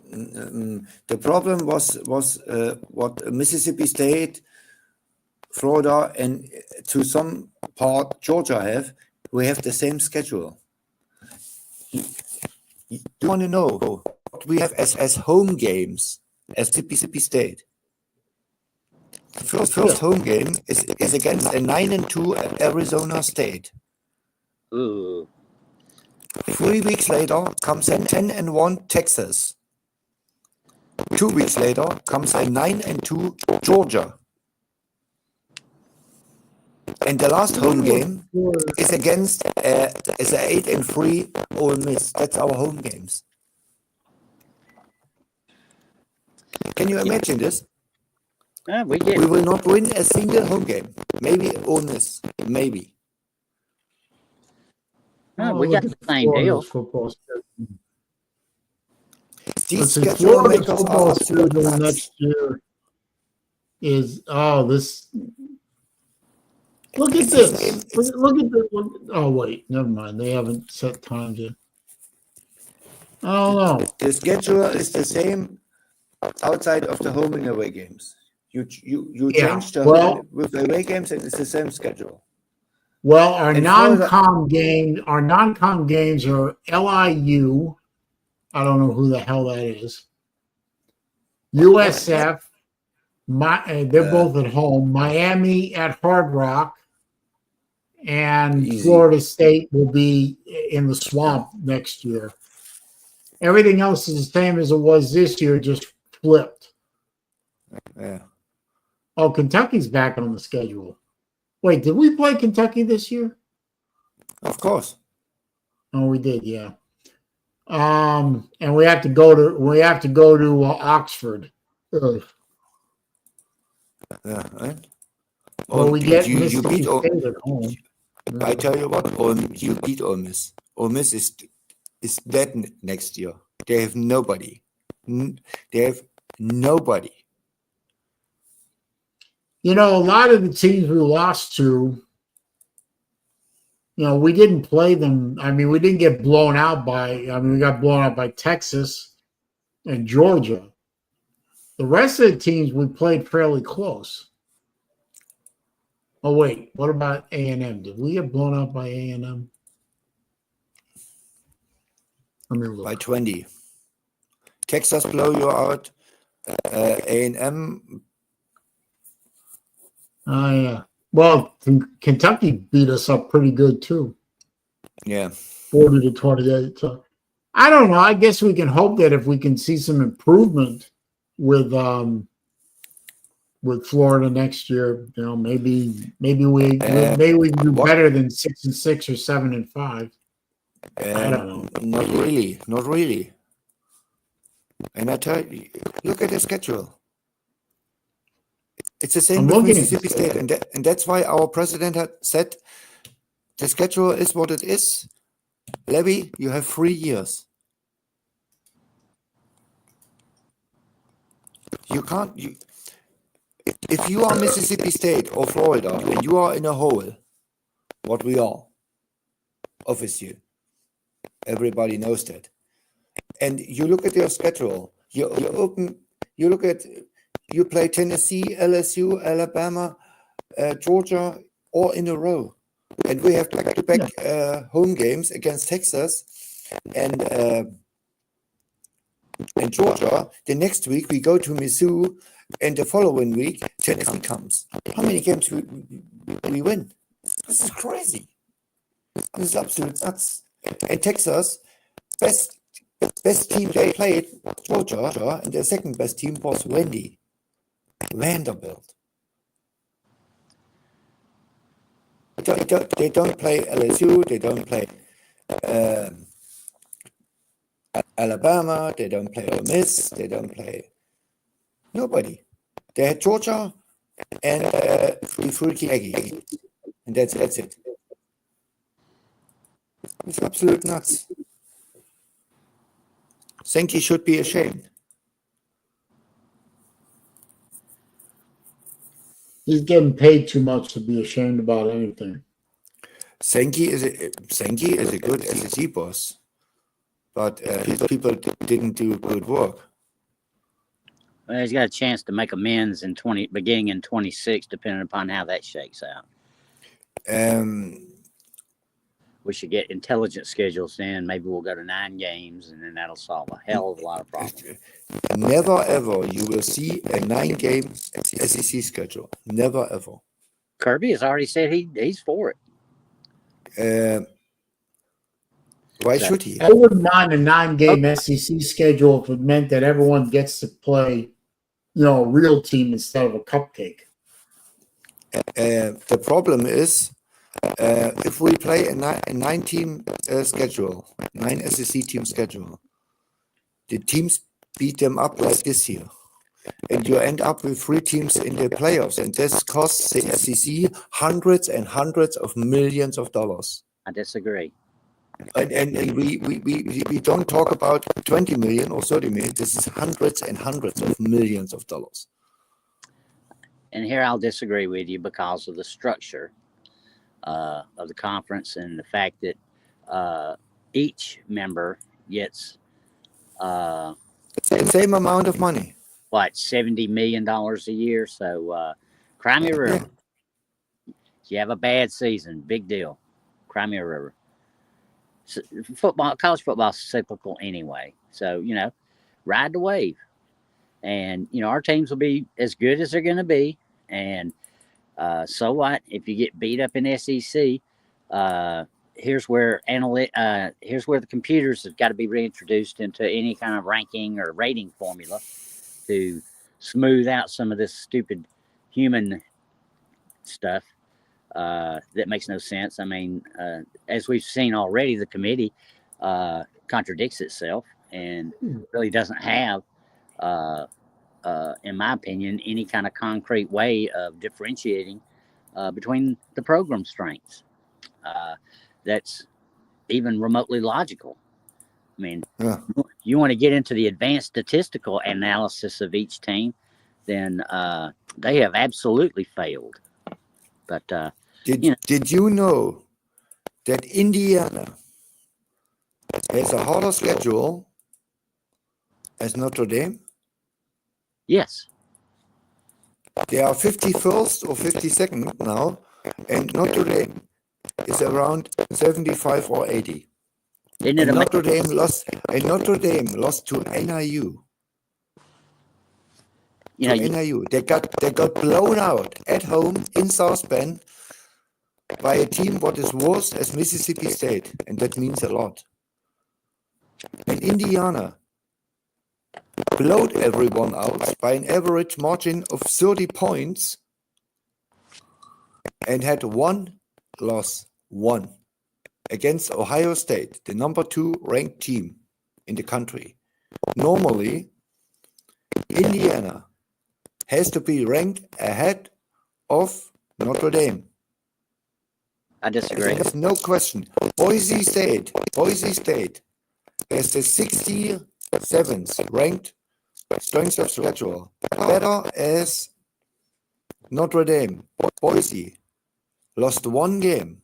The problem was what Mississippi State, Florida, and to some part Georgia have. We have the same schedule. You want to know what we have as home games as Mississippi State? First home game is against a 9-2 Arizona State. Ooh. 3 weeks later comes a 10-1 Texas. 2 weeks later comes a 9-2 Georgia. And the last home game is against is an 8-3 Ole Miss. That's our home games. Can you imagine this? Yeah, we We did. will not win a single home game. Maybe Ole Miss. Maybe. We got the same deal. Football schedule. These Let's see, schedule Florida's makers are football absolutely schedule nuts. next year is this. Look at this. Look at this. Oh wait, never mind. They haven't set times yet. I don't know. The schedule is the same outside of the home and away games. You Yeah, change the well- home with the away games, and it's the same schedule. Well, our In Florida- non-com games are LIU. I don't know who the hell that is. USF. They're both at home. Miami at Hard Rock, and Easy. Florida State will be in the swamp next year. Everything else is the same as it was this year, just flipped. Yeah. Oh, Kentucky's back on the schedule. Wait, did we play Kentucky this year? Of course. Oh, we did, yeah. And we have to go to Oxford. Ugh. Yeah. Right? Well, we get you Mississippi beat State at home. I tell you what, you beat Ole Miss. Ole Miss is dead next year. They have nobody. They have nobody. A lot of the teams we lost to, we didn't play them. I mean, we didn't get blown out we got blown out by Texas and Georgia. The rest of the teams we played fairly close. Oh, wait, what about A&M? Did we get blown out by A&M? Let me look. By 20. Texas blow you out. A&M. Oh, yeah. Well, Kentucky beat us up pretty good, too. Yeah. 40-28. So I don't know. I guess we can hope that if we can see some improvement with with Florida next year. You know, maybe we can do what? better than 6-6 or 7-5. I don't know. Not really. And I tell you, look at the schedule. It's the same I'm with looking at Mississippi the State, and that's why our president had said the schedule is what it is. Levy, you have 3 years. You can't. If you are Mississippi State or Florida and you are in a hole, what we are, obviously, everybody knows that. And you look at your schedule. You play Tennessee, LSU, Alabama, Georgia, all in a row, and we have back-to-back home games against Texas and Georgia. The next week we go to Mizzou, and the following week Tennessee comes. How many games we win? This is crazy. This is absolute nuts. And Texas, best team they played, Georgia, and their second best team was Vanderbilt. They don't play LSU. They don't play Alabama. They don't play Ole Miss. They don't play nobody. They had Georgia and the Fruity Aggies, and that's it. It's absolute nuts. Sankey should be ashamed. He's getting paid too much to be ashamed about anything. Sankey is a good SEC boss, but his people didn't do good work. Well, he's got a chance to make amends beginning in 26, depending upon how that shakes out. We should get intelligent schedules in. Maybe we'll go to 9 games, and then that'll solve a hell of a lot of problems. Never ever you will see a 9-game SEC schedule. Never ever. Kirby has already said he's for it. Why should he? I wouldn't mind a 9-game SEC schedule if it meant that everyone gets to play, a real team instead of a cupcake. The problem is, if we play a 9-team schedule, 9 SEC team schedule, the teams beat them up like this year, and you end up with 3 teams in the playoffs, and this costs the SEC hundreds and hundreds of millions of dollars. I disagree. And we don't talk about 20 million or 30 million. This is hundreds and hundreds of millions of dollars. And here I'll disagree with you because of the structure of the conference and the fact that each member gets the same amount of money. What, $70 million a year? So cry me a river. If you have a bad season, big deal. Cry me a river. So college football is cyclical anyway. So, ride the wave. And, our teams will be as good as they're going to be. And so what? If you get beat up in SEC, here's where the computers have got to be reintroduced into any kind of ranking or rating formula to smooth out some of this stupid human stuff that makes no sense. I mean, as we've seen already, the committee contradicts itself and really doesn't have, in my opinion, any kind of concrete way of differentiating between the program strengths that's even remotely logical. I mean, you want to get into the advanced statistical analysis of each team, then they have absolutely failed. But did you know that Indiana has a harder schedule as Notre Dame? Yes. They are 51st or 52nd now, and Notre Dame is around 75 or 80. And Notre Dame lost to NIU. NIU. They got blown out at home in South Bend by a team what is worse as Mississippi State, and that means a lot. And Indiana blowed everyone out by an average margin of 30 points and had one loss, against Ohio State, the number 2 ranked team in the country. Normally, Indiana has to be ranked ahead of Notre Dame. I disagree. There's no question. Boise State has the 67th ranked strength of schedule, better as Notre Dame. Boise lost one game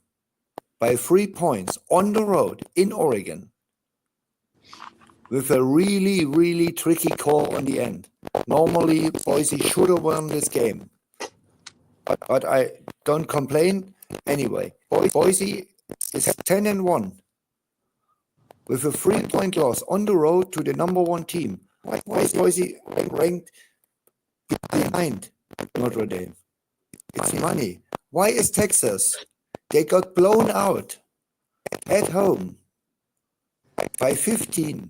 by 3 points on the road in Oregon with a really, really tricky call on the end. Normally, Boise should have won this game, but I don't complain. Anyway, Boise is 10-1 with a 3-point loss on the road to the number 1 team. Why is Boise ranked behind Notre Dame? It's money. Why is Texas? They got blown out at home by 15.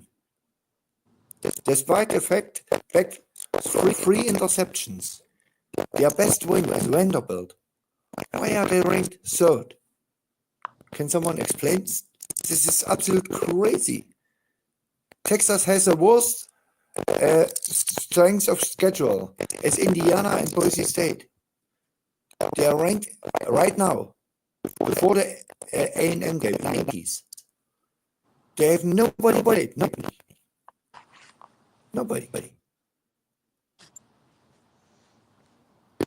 Despite the fact that three interceptions, their best win is Vanderbilt. Why are they ranked 3rd? Can someone explain? This is absolute crazy. Texas has the worst strength of schedule as Indiana and Boise State. They are ranked right now before the A&M game, 90s. They have nobody.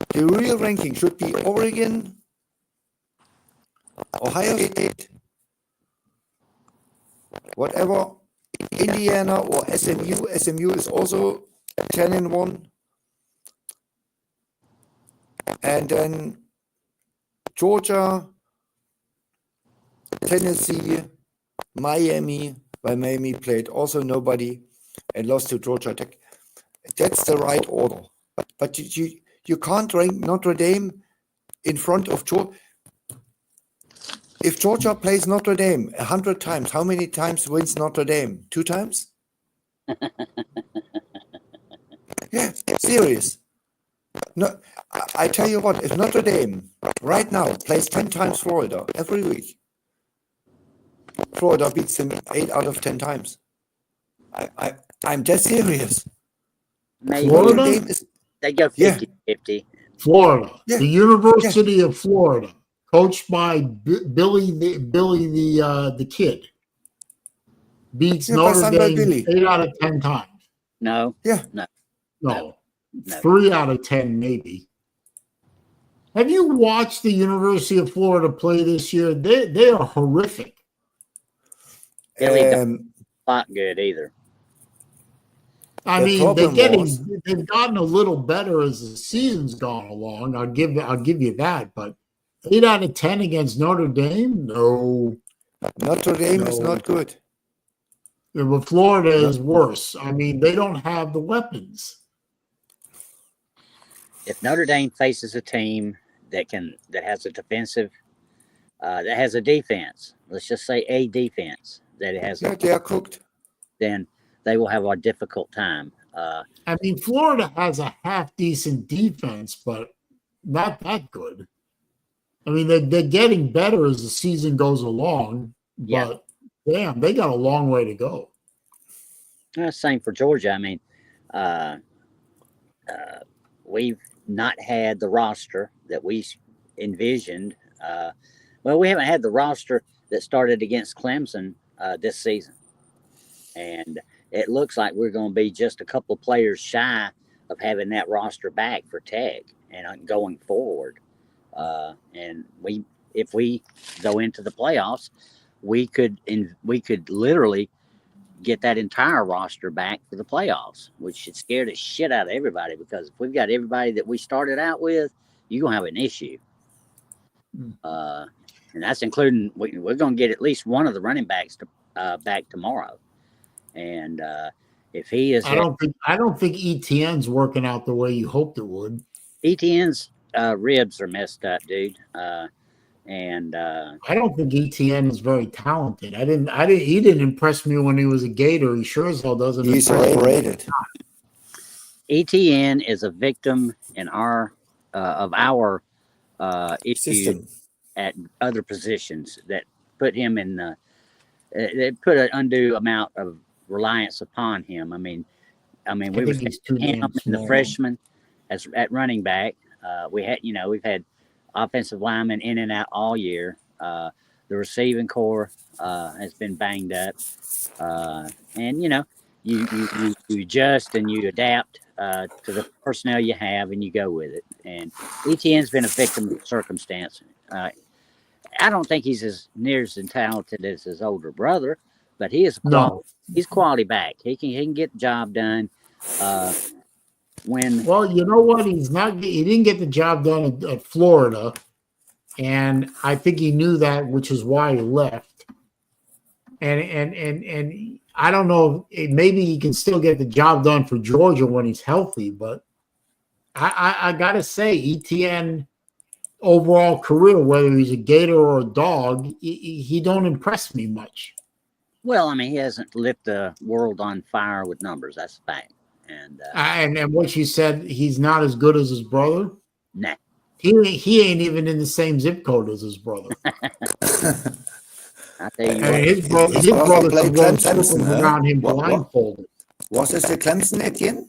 The real ranking should be Oregon, Ohio State, whatever, Indiana or SMU. SMU is also 10-1. And then Georgia, Tennessee, Miami. Miami played also nobody and lost to Georgia Tech. That's the right order. But you can't rank Notre Dame in front of Georgia. If Georgia plays Notre Dame 100 times, how many times wins Notre Dame? 2 times? Yeah, serious. No, I tell you what, if Notre Dame right now plays 10 times Florida every week, Florida beats them 8 out of 10 times. I'm dead serious. Maybe. Florida? They go 50-50. Florida, Yeah. the University of Florida, coached by Billy the Kid, beats Notre Dame 8 out of 10 times. No. Yeah. No. 3 out of 10 maybe. Have you watched the University of Florida play this year? They are horrific. Billy not good either. I The mean, problem they've gotten a little better as the season's gone along. I'll give you that, but 8 out of 10 against Notre Dame? No. Notre Dame is not good. Yeah, but Florida is worse. I mean, they don't have the weapons. If Notre Dame faces a team that has a defensive, that has a defense, let's just say a defense that has, They are cooked. then they will have a difficult time. I mean, Florida has a half decent defense, but not that good. I mean, they're getting better as the season goes along, but damn, they got a long way to go. Same for Georgia. I mean, we've not had the roster that we envisioned. Well, we haven't had the roster that started against Clemson this season. And it looks like we're going to be just a couple of players shy of having that roster back for Tech and going forward. And if we go into the playoffs, we could literally get that entire roster back for the playoffs, which should scare the shit out of everybody, because if we've got everybody that we started out with, you're going to have an issue. And that's including, we're going to get at least one of the running backs back tomorrow. And if he is, I don't think ETN's working out the way you hoped it would. ETN's ribs are messed up, dude. And I don't think ETN is very talented. He didn't impress me when he was a Gator. He sure as hell doesn't. He's impress me. overrated. ETN is a victim in our of our issues System. at other positions that put him in that put an undue amount of reliance upon him. I mean, I we think was he's too him damn and the small. freshman as at running back. We had, we've had offensive linemen in and out all year. The receiving core has been banged up, and you adjust and you adapt to the personnel you have, and you go with it. And ETN's been a victim of circumstance. I don't think he's as near as talented as his older brother, but he is quality. No. He's quality back. He can get the job done. When Well, you know what? He didn't get the job done at Florida, and I think he knew that, which is why he left. And I don't know. Maybe he can still get the job done for Georgia when he's healthy, but I gotta say, ETN overall career, whether he's a Gator or a Dog, he don't impress me much. well, I mean, he hasn't lit the world on fire with numbers. That's the fact. And what you said, he's not as good as his brother. Nah. He ain't even in the same zip code as his brother. I tell you I mean, what, his brother played could run Clemson, circles huh? around him What? blindfolded. Was this the Clemson Etienne?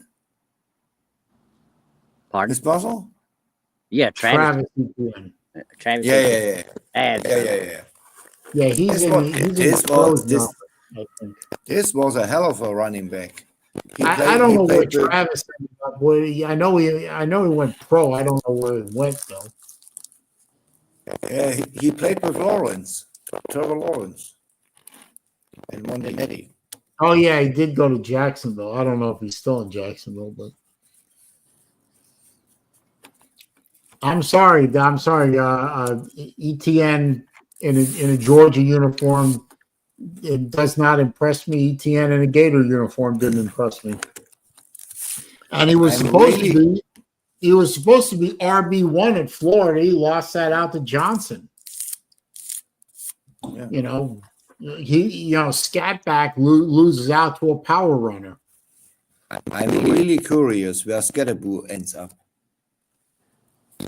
pardon? His brother? Yeah, Travis. Etienne. Travis. Yeah. Bad. Yeah, he's in the pros now, I think. This was a hell of a running back. I don't know where Travis ended up. I know he went pro. I don't know where he went though. He played with Lawrence, Trevor Lawrence, and won the Netty. Oh yeah, he did go to Jacksonville. I don't know if he's still in Jacksonville, but I'm sorry. ETN in a Georgia uniform, it does not impress me. ETN in a Gator uniform didn't impress me. And he was supposed to be RB1 at Florida. He lost that out to Johnson. Yeah. Scat back loses out to a power runner. I'm really curious where Scatterboo ends up.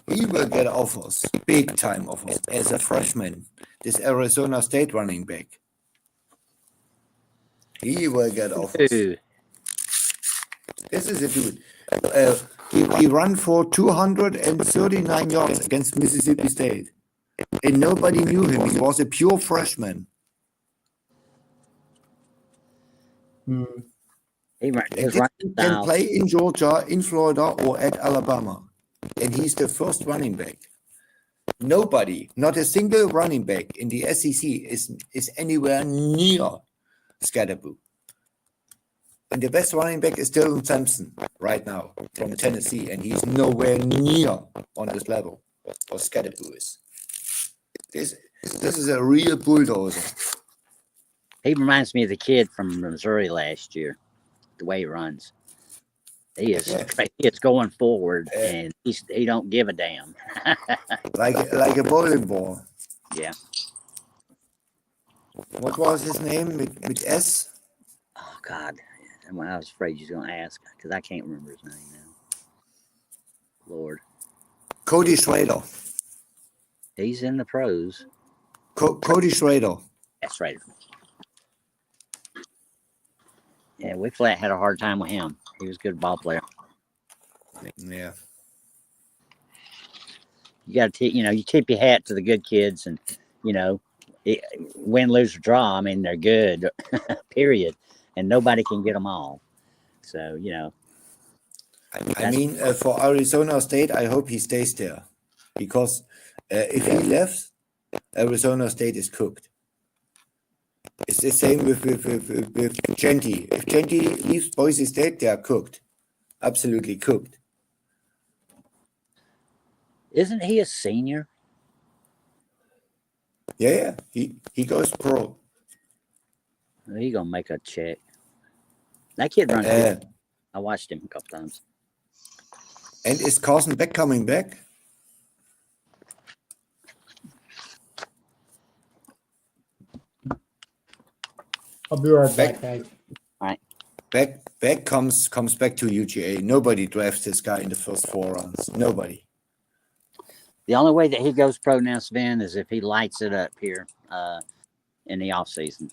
He will get offers, big time offers, as a freshman. This Arizona State running back. He will get offers. Dude. This is a dude. He ran for 239 yards against Mississippi State. And nobody knew him. He was a pure freshman. He This can play in Georgia, in Florida, or at Alabama. And he's the first running back. Nobody, not a single running back in the SEC is anywhere near Scatterboo. And the best running back is Dylan Sampson right now from Tennessee, and he's nowhere near on this level what Scatterboo is. This is a real bulldozer. He reminds me of the kid from Missouri last year, the way he runs. He is going forward, and he don't give a damn. like a bowling ball. Yeah. What was his name with S? Oh God, I was afraid you was gonna ask because I can't remember his name now. Lord. Cody Schrader. He's in the pros. Cody Schrader. That's right. Yeah, we flat had a hard time with him. He was a good ball player. Yeah. You got to, you tip your hat to the good kids, and win, lose, or draw. I mean, they're good. Period. And nobody can get them all. So I mean, for Arizona State, I hope he stays there, because if he left, Arizona State is cooked. It's the same with Genty. If Genty leaves Boise State, they are cooked. Absolutely cooked. Isn't he a senior? Yeah. He goes pro. He gonna make a check. That kid runs good. I watched him a couple times. And is Carson Beck coming back? I'll be right back, guys. All right. Beck comes back to UGA. Nobody drafts this guy in the first 4 rounds. Nobody. The only way that he goes pro now, Sven, is if he lights it up here in the offseason.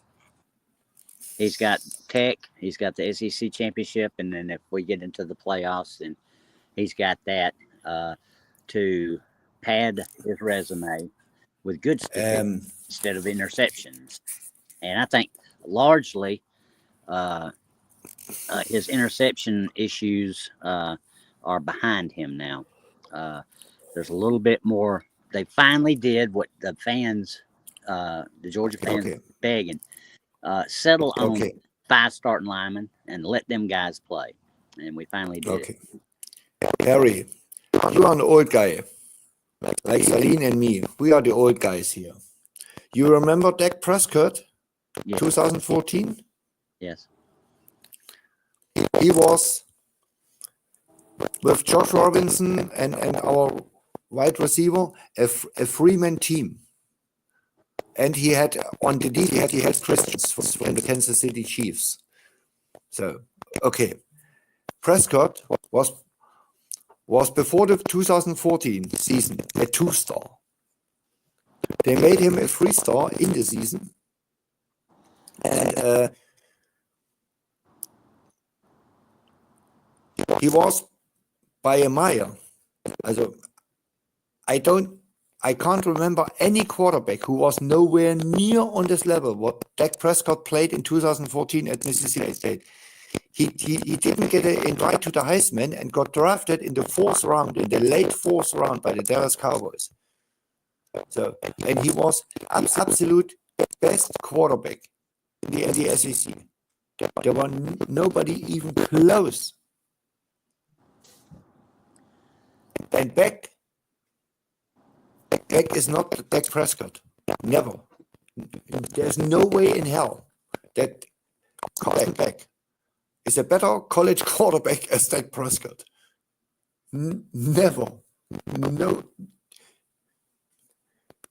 He's got Tech, he's got the SEC championship, and then if we get into the playoffs, then he's got that to pad his resume with good statistics instead of interceptions. And I think largely his interception issues are behind him now. There's a little bit more. They finally did what the fans, the Georgia fans, begging. Settle on 5 starting linemen and let them guys play. And we finally did it. Harry, you are an old guy. Like Saleen and me. We are the old guys here. You remember Dak Prescott, 2014? Yes. He was with Josh Robinson and our wide receiver, a 3-man team. And he had on the D, he had Christians from the Kansas City Chiefs. So, Prescott was before the 2014 season a 2-star. They made him a 3-star in the season. And he was by a mile. Also, I can't remember any quarterback who was nowhere near on this level what Dak Prescott played in 2014 at Mississippi State. He didn't get an invite to the Heisman and got drafted in the 4th round, in the late 4th round by the Dallas Cowboys. So, and he was absolute best quarterback in the SEC. There was nobody even close. And Beck is not Dak Prescott. Never. There's no way in hell that Beck is a better college quarterback as Dak Prescott. Never. No.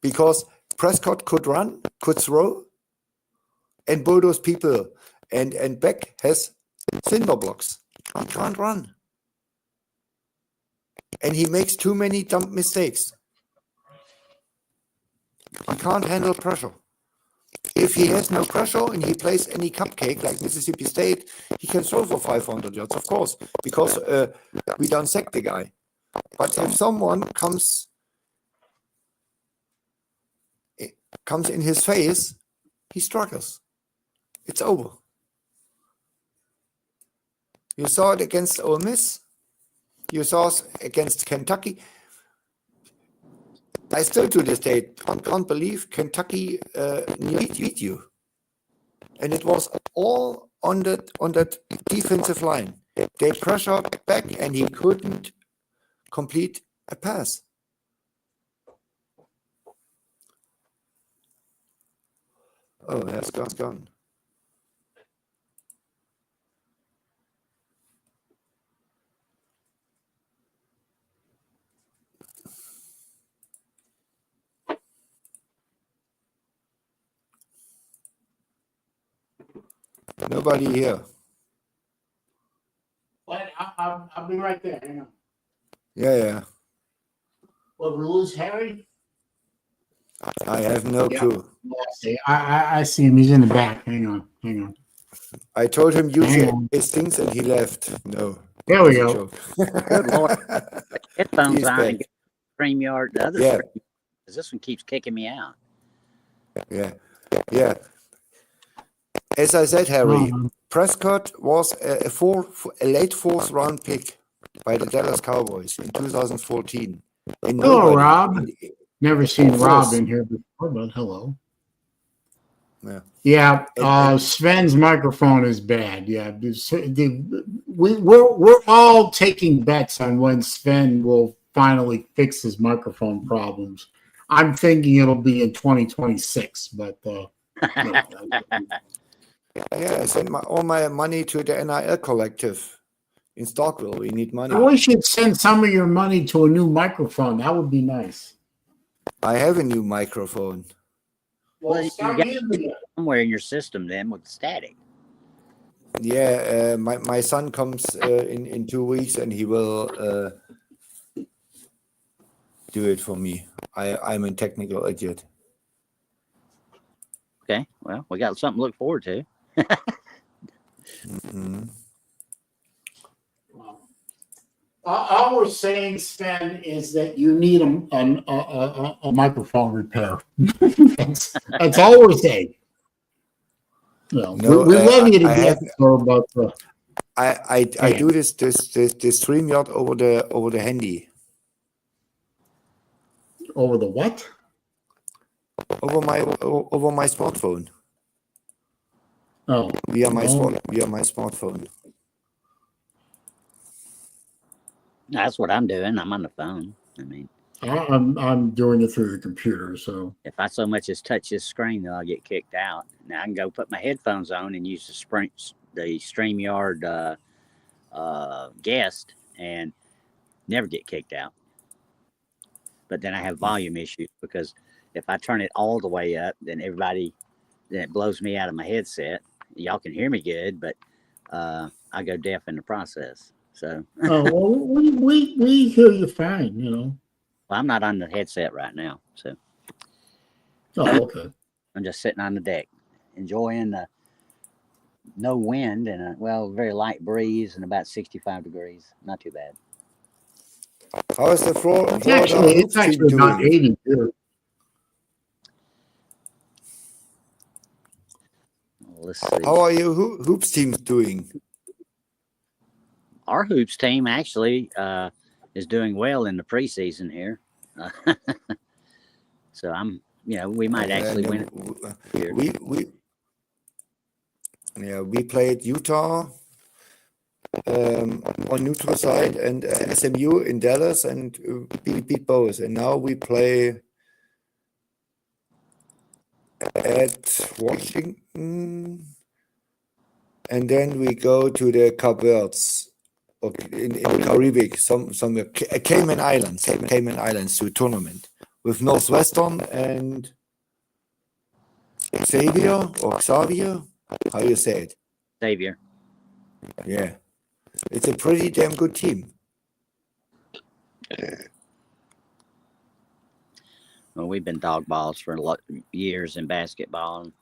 Because Prescott could run, could throw, and bulldoze people. And Beck has cinder blocks. He can't run. And he makes too many dumb mistakes. He can't handle pressure. If he has no pressure and he plays any cupcake like Mississippi State, he can throw for 500 yards, of course, because we don't sack the guy. But if someone comes in his face, he struggles. It's over. You saw it against Ole Miss. You saw it against Kentucky. I still to this day can't believe Kentucky beat you. And it was all on that defensive line. They pressured back and he couldn't complete a pass. Oh, that's gone. Nobody here. What? I'll be right there. Hang on. Yeah. What, we lose Harry? I have no clue. I see him. He's in the back. Hang on. I told him use his things and he left. No. There we go. Good Lord. Headphones He's on back. and get StreamYard. The other stream, because this one keeps kicking me out. Yeah. As I said, Harry, Prescott was a late 4th round pick by the Dallas Cowboys in 2014. Hello, Rob. Never seen Rob in here before, but hello. Yeah. Sven's microphone is bad. Yeah, we're all taking bets on when Sven will finally fix his microphone problems. I'm thinking it'll be in 2026, but. I sent all my money to the NIL collective in Starkville. We need money. I wish you'd send some of your money to a new microphone. That would be nice. I have a new microphone. Well, you got somewhere in your system then with static. Yeah, my son comes in 2 weeks, and he will do it for me. I'm a technical idiot. Okay, well, we got something to look forward to. Mhm. All we're saying, Sven, is that you need a microphone repair. that's all we're saying. You know, No, we love you to I have death, sir, but I do this StreamYard over the handy, over the what? over my smartphone, Oh, via my well, smartphone. That's what I'm doing. I'm on the phone. I mean, I'm doing it through the computer, so if I so much as touch this screen, then I'll get kicked out. Now I can go put my headphones on and use the StreamYard guest and never get kicked out. But then I have volume issues because if I turn it all the way up, then it blows me out of my headset. Y'all can hear me good, but I go deaf in the process. So well, we hear you fine, you know. well, I'm not on the headset right now, so Oh, okay. I'm just sitting on the deck, enjoying the no wind and a very light breeze and about 65 degrees. Not too bad. How is the It's Florida hoops team actually not doing? 80 here. Let's see. How are your hoops teams doing? Our hoops team actually is doing well in the preseason here. So we might actually win it here. We played Utah on neutral side and SMU in Dallas, and we beat both. And now we play at Washington, and then we go to the Cape Verdes in Caribbean, somewhere Cayman Islands to a tournament with Northwestern and Xavier, how you say it? Xavier. Yeah, it's a pretty damn good team. Well, we've been dog balls for years in basketball. And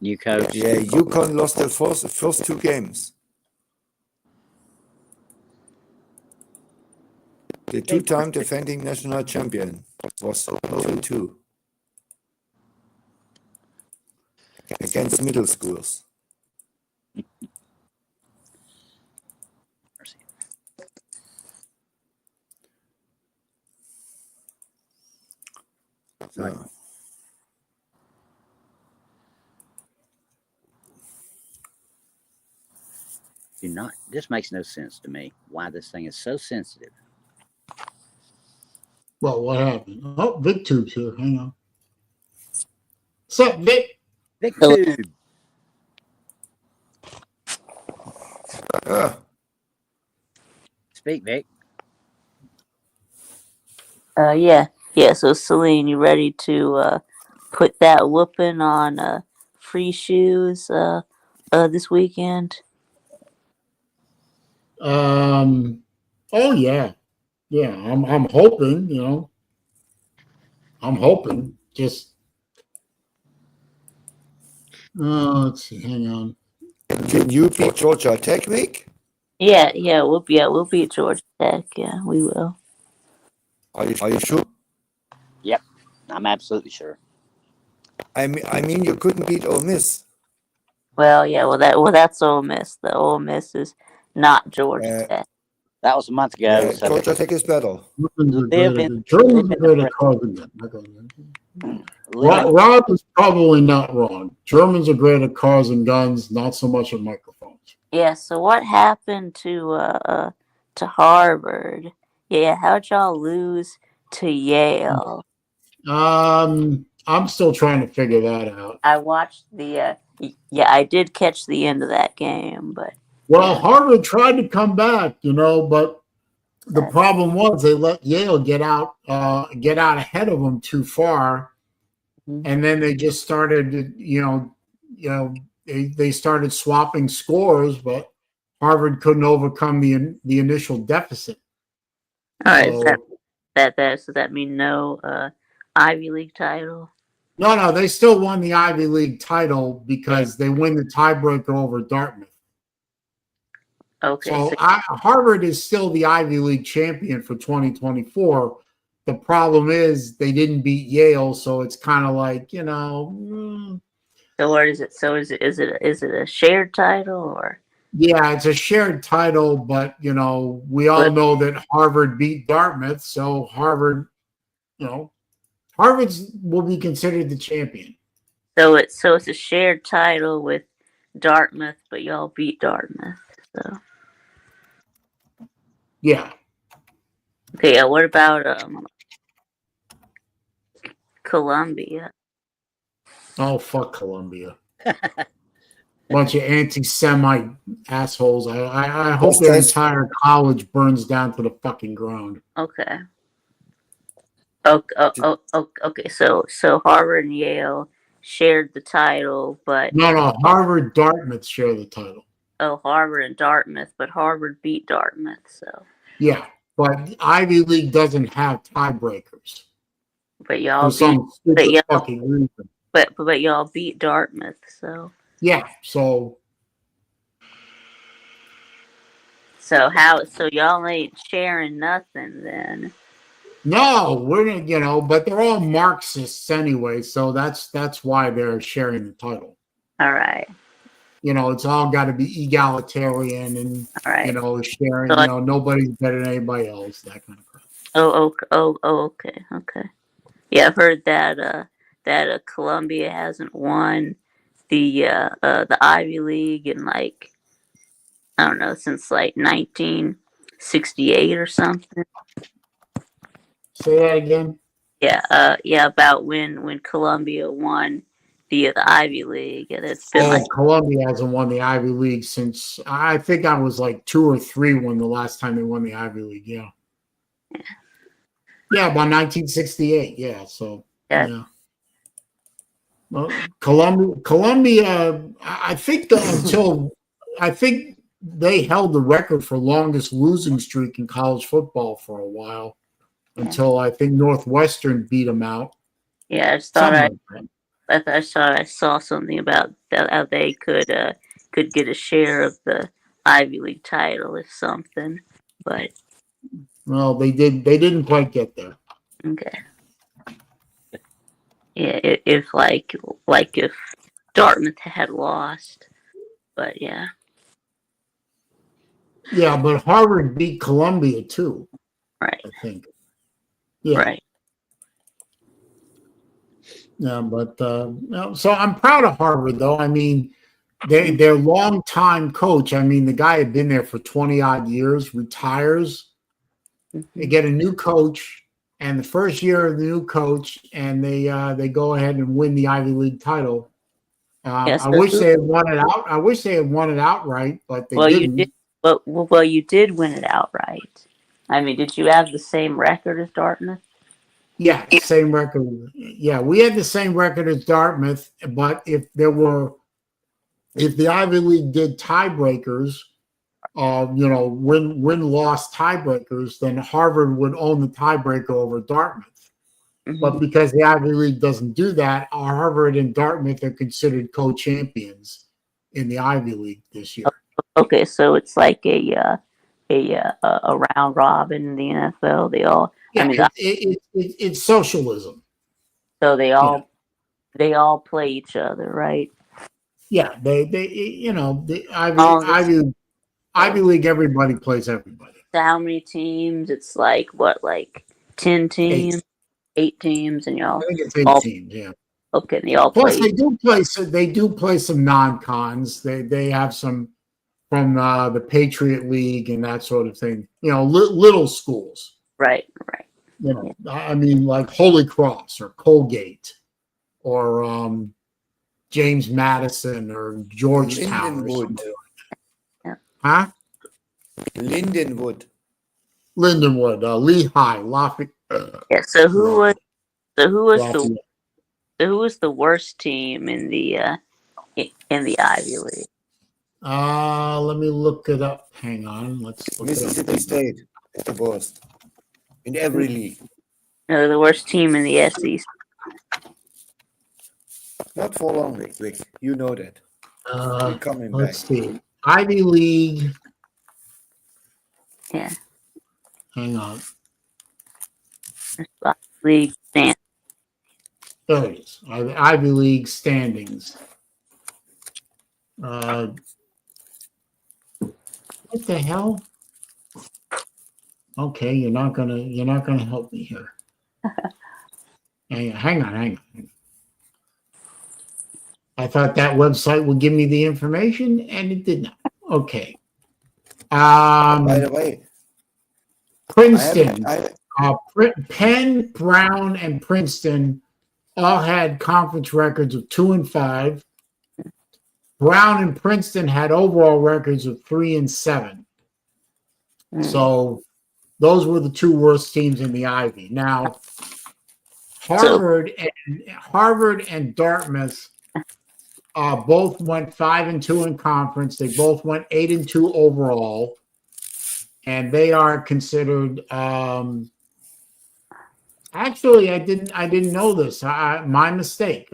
new coach. Yeah, UConn lost the first two games. The two-time defending national champion was 0-2 against middle schools. Right. This makes no sense to me. Why this thing is so sensitive. Well, what happened? Oh, Vic Tube's here. Hang on. What's up, Vic? Vic Tube. Speak, Vic. Yeah. So Saleen, you ready to put that whooping on free shoes this weekend? Oh yeah. I'm hoping, you know. I'm hoping. Just let's see, hang on. Can you beat Georgia Tech, Vic? Yeah, we'll beat Georgia Tech. Yeah, we will. Are you sure? Yep, I'm absolutely sure. I mean, you couldn't beat Ole Miss. Well, yeah, that's Ole Miss. The Ole Miss is not Georgia Tech. That was a month ago. Yeah, So Georgia Tech is better. Germans are great at causing guns. Rob is probably not wrong. Germans are great at cars and guns, not so much at microphones. Yeah. So what happened to Harvard? Yeah, how'd y'all lose to Yale? I'm still trying to figure that out. I watched I did catch the end of that game, but Harvard tried to come back, you know, but the problem was they let Yale get out ahead of them too far, and then they just started, they started swapping scores, but Harvard couldn't overcome the initial deficit. All right, So, does that mean no Ivy League title? no, they still won the Ivy League title because they win the tiebreaker over Dartmouth. Okay, So Harvard is still the Ivy League champion for 2024. The problem is they didn't beat Yale, so it's kind of like, so what is it? So is it a shared title or? yeah, it's a shared title, but we all know that Harvard beat Dartmouth, so Harvard will be considered the champion. So it's a shared title with Dartmouth, but y'all beat Dartmouth. So Yeah. okay, what about Columbia? Oh, fuck Columbia. Bunch of anti-Semite assholes. I hope their entire college burns down to the fucking ground. Okay. Okay. So Harvard and Yale shared the title, but No, Harvard, Dartmouth share the title. Harvard and Dartmouth, but Harvard beat Dartmouth. So yeah, but Ivy League doesn't have tiebreakers. But y'all fucking reason. But y'all beat Dartmouth. So yeah, so how? So y'all ain't sharing nothing then. No, we're but they're all Marxists anyway, so that's why they're sharing the title. All right. It's all got to be egalitarian and all right. Sharing. So nobody's better than anybody else. That kind of crap. Okay. Yeah, I've heard that Columbia hasn't won the Ivy League in I don't know, since 1968 or something. Say that again. Yeah, about when Columbia won the Ivy League, and it's been Columbia hasn't won the Ivy League since I think I was 2 or 3 when the last time they won the Ivy League. Yeah, about 1968. Yeah, so yeah. Well, Columbia. I think I think they held the record for longest losing streak in college football for a while. Until I think Northwestern beat them out. Yeah, I just thought I saw something about how they could get a share of the Ivy League title or something, but well, they didn't quite get there. Okay. Yeah, if if Dartmouth had lost, but yeah. Yeah, but Harvard beat Columbia too. Right. I think. Yeah. Right. Yeah, but so I'm proud of Harvard, though. I mean, their longtime coach. I mean, the guy had been there for 20 odd years. Retires. They get a new coach, and the first year of the new coach, and they go ahead and win the Ivy League title. Yes, I wish they had won it out. I wish they had won it outright, but they didn't. You did. Well, you did win it outright. I mean, did you have the same record as Dartmouth? Yeah, same record. Yeah, we had the same record as Dartmouth, but if the Ivy League did tiebreakers, win-loss tiebreakers, then Harvard would own the tiebreaker over Dartmouth. Mm-hmm. But because the Ivy League doesn't do that, Harvard and Dartmouth are considered co-champions in the Ivy League this year. Okay, so it's like a round robin in the NFL. They all, it's socialism. So they all play each other, right? Yeah, the Ivy League, everybody plays everybody. So how many teams? It's 10 teams, 8 teams, and y'all. I think it's 8 teams. Yeah. Okay, they all Plus, play. they do play some non-cons. They have some from the Patriot League and that sort of thing. Little schools. Right. I mean, like Holy Cross or Colgate or James Madison or Georgetown. Lindenwood. Huh? Lindenwood, Lehigh, Lafayette. Yeah. So who was the worst team in the in the Ivy League? Let me look it up. Hang on. Let's look it up. Mississippi State is the worst in every league. No, the worst team in the SEC. Not for long, Vic. You know that. We're coming back. Let's see. Ivy League. Yeah, Hang on. league stand. There it is. Ivy League standings. What the hell? Okay, you're not gonna help me here. Hang on. I thought that website would give me the information, and it did not. Okay. By the way, Princeton, I Penn, Brown, and Princeton all had conference records of 2-5. Brown and Princeton had overall records of 3-7. So those were the two worst teams in the Ivy. Now, Harvard and Dartmouth both went 5-2 in conference. They both went 8-2 overall, and they are considered. Actually, I didn't know this. My mistake.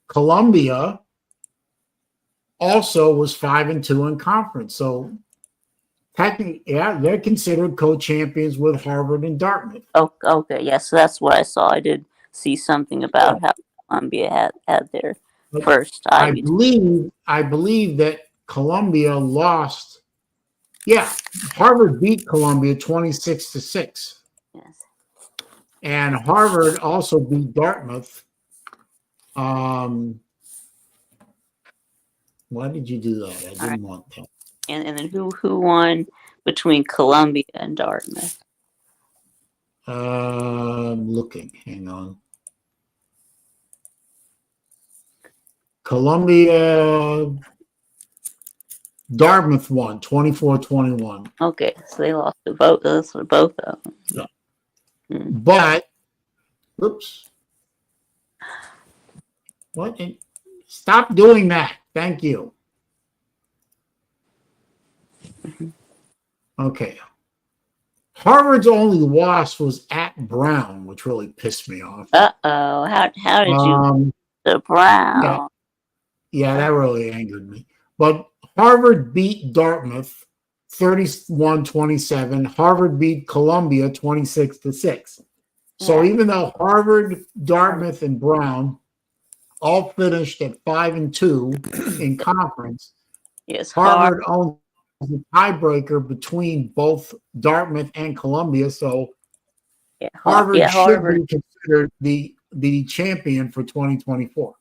Columbia also was 5-2 in conference. So technically, yeah, they're considered co-champions with Harvard and Dartmouth. Oh, okay. Yes, that's what I saw. I did see something about how Columbia had their first Ivy. I believe that Columbia lost. Yeah, Harvard beat Columbia 26-6. Yes. And Harvard also beat Dartmouth. Why did you do that? I didn't want that. And then who won between Columbia and Dartmouth? Looking. Hang on. Columbia, Dartmouth won 24-21. Okay, so they lost to both. Those were both of them. Yeah. But, oops. What? Stop doing that. Thank you. Okay. Harvard's only loss was at Brown, which really pissed me off. Uh-oh. How did you the Brown? Yeah, that really angered me. But Harvard beat Dartmouth 31-27. Harvard beat Columbia 26-6. So even though Harvard, Dartmouth, and Brown all finished at 5-2 in conference, Yes, Harvard owns the tiebreaker between both Dartmouth and Columbia. So Harvard should be considered the champion for 2024.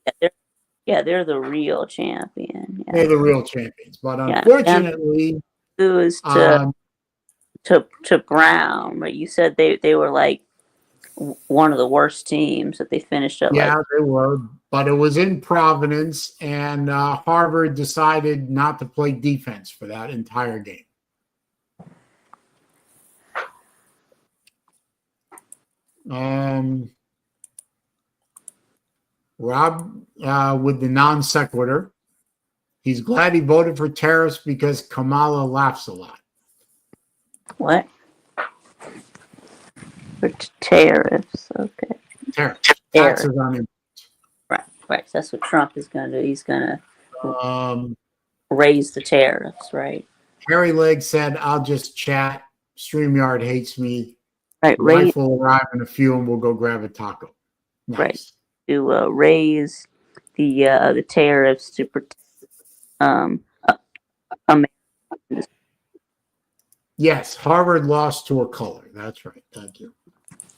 They're the real champion. Yeah. They're the real champions, but unfortunately, it was to Brown. But you said they were like one of the worst teams that they finished up. Yeah, they were, but it was in Providence, and Harvard decided not to play defense for that entire game. Rob, with the non sequitur, he's glad he voted for tariffs because Kamala laughs a lot. What? For tariffs, okay. Tariffs. Taxes on him. Right. That's what Trump is going to do. He's going to raise the tariffs, right? Harry Legg said, "I'll just chat. StreamYard hates me. Right. Wife will arrive in a few, and we'll go grab a taco." Nice. Right. To raise the tariffs to protect America. Yes, Harvard lost to a color. That's right. Thank you.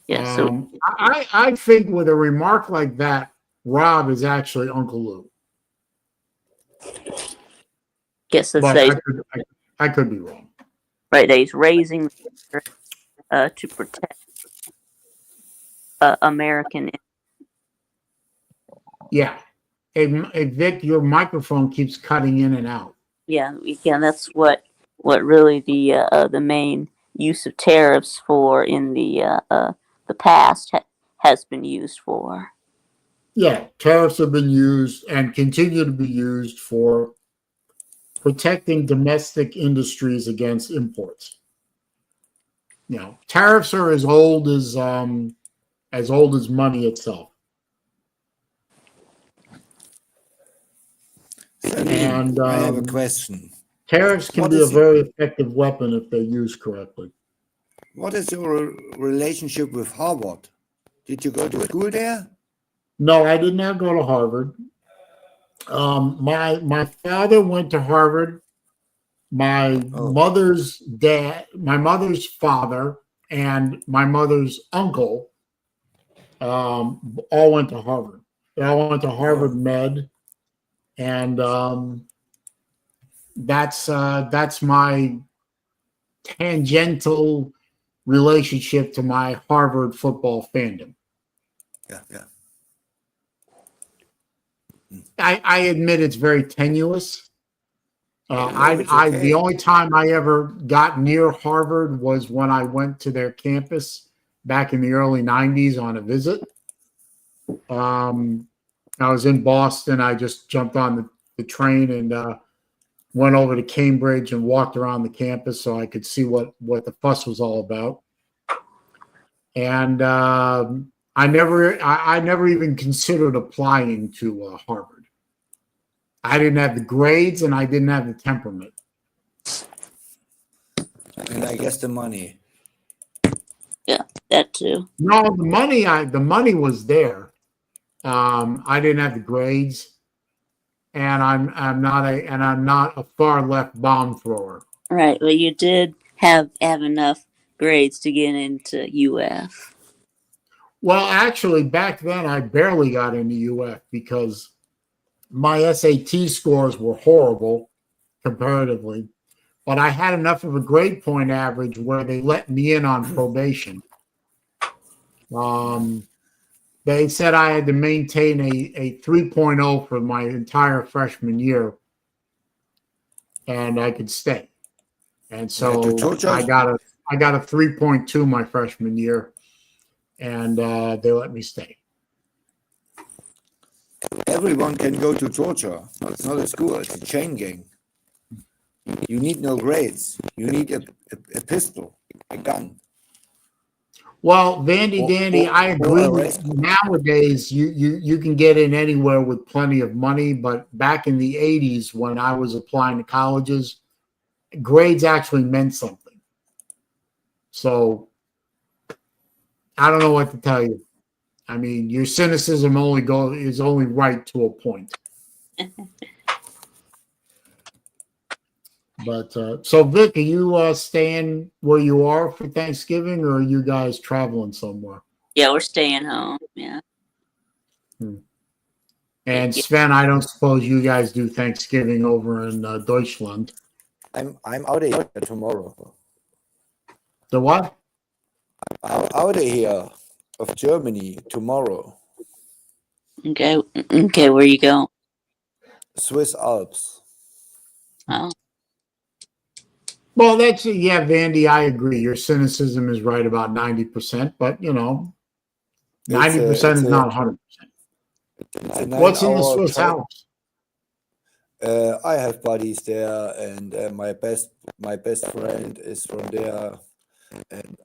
Yeah. So I think with a remark like that, Rob is actually Uncle Lou. Yes, but I could be wrong. Right. He's raising to protect American. Yeah. Hey, Vic, your microphone keeps cutting in and out. Yeah, that's what really the main use of tariffs for in the past has been used for. Yeah, tariffs have been used and continue to be used for protecting domestic industries against imports. You know, tariffs are as old as money itself. Saleen, And I have a question. tariffs can What be a is very effective weapon if they're used correctly. what is your relationship with Harvard? Did you go to school there? No, I did not go to Harvard. My father went to Harvard. My Oh, mother's father, and my mother's uncle all went to Harvard. They all went to Harvard oh, Med, and that's my tangential relationship to my Harvard football fandom. yeah, yeah. I admit it's very tenuous. No, it's The okay. only time I ever got near Harvard was when I went to their campus back in the early '90s on a visit. I was in Boston. I just jumped on the train and went over to Cambridge and walked around the campus so I could see what the fuss was all about. And I never even considered applying to Harvard. I didn't have the grades and I didn't have the temperament. And I guess the money. Yeah, that too. No, the money was there. I didn't have the grades, and I'm not a far left bomb thrower. Right. Well, you did have enough grades to get into UF. Well, actually, back then I barely got into UF because my SAT scores were horrible comparatively, but I had enough of a grade point average where they let me in on probation. They said I had to maintain a 3.0 for my entire freshman year, and I could stay. And so I got a 3.2 my freshman year, and they let me stay. Everyone can go to Georgia. It's not a school, it's a chain gang. You need no grades. You need a pistol, a gun. Well, Vandy Dandy, I agree. Nowadays, you can get in anywhere with plenty of money, but back in the 80s when I was applying to colleges, grades actually meant something. So I don't know what to tell you. I mean, your cynicism is only right to a point. But so, Vic, are you staying where you are for Thanksgiving, or are you guys traveling somewhere? Yeah, we're staying home. Yeah. And Sven, I don't suppose you guys do Thanksgiving over in Deutschland. I'm out of here tomorrow. The what? I'm out of here of Germany tomorrow. Okay. Okay. Where you going? Swiss Alps. Oh. Well, Vandy, I agree. Your cynicism is right about 90%, but 90% is not 100%. What's in the Swiss Alps? I have buddies there, and my best friend is from there, and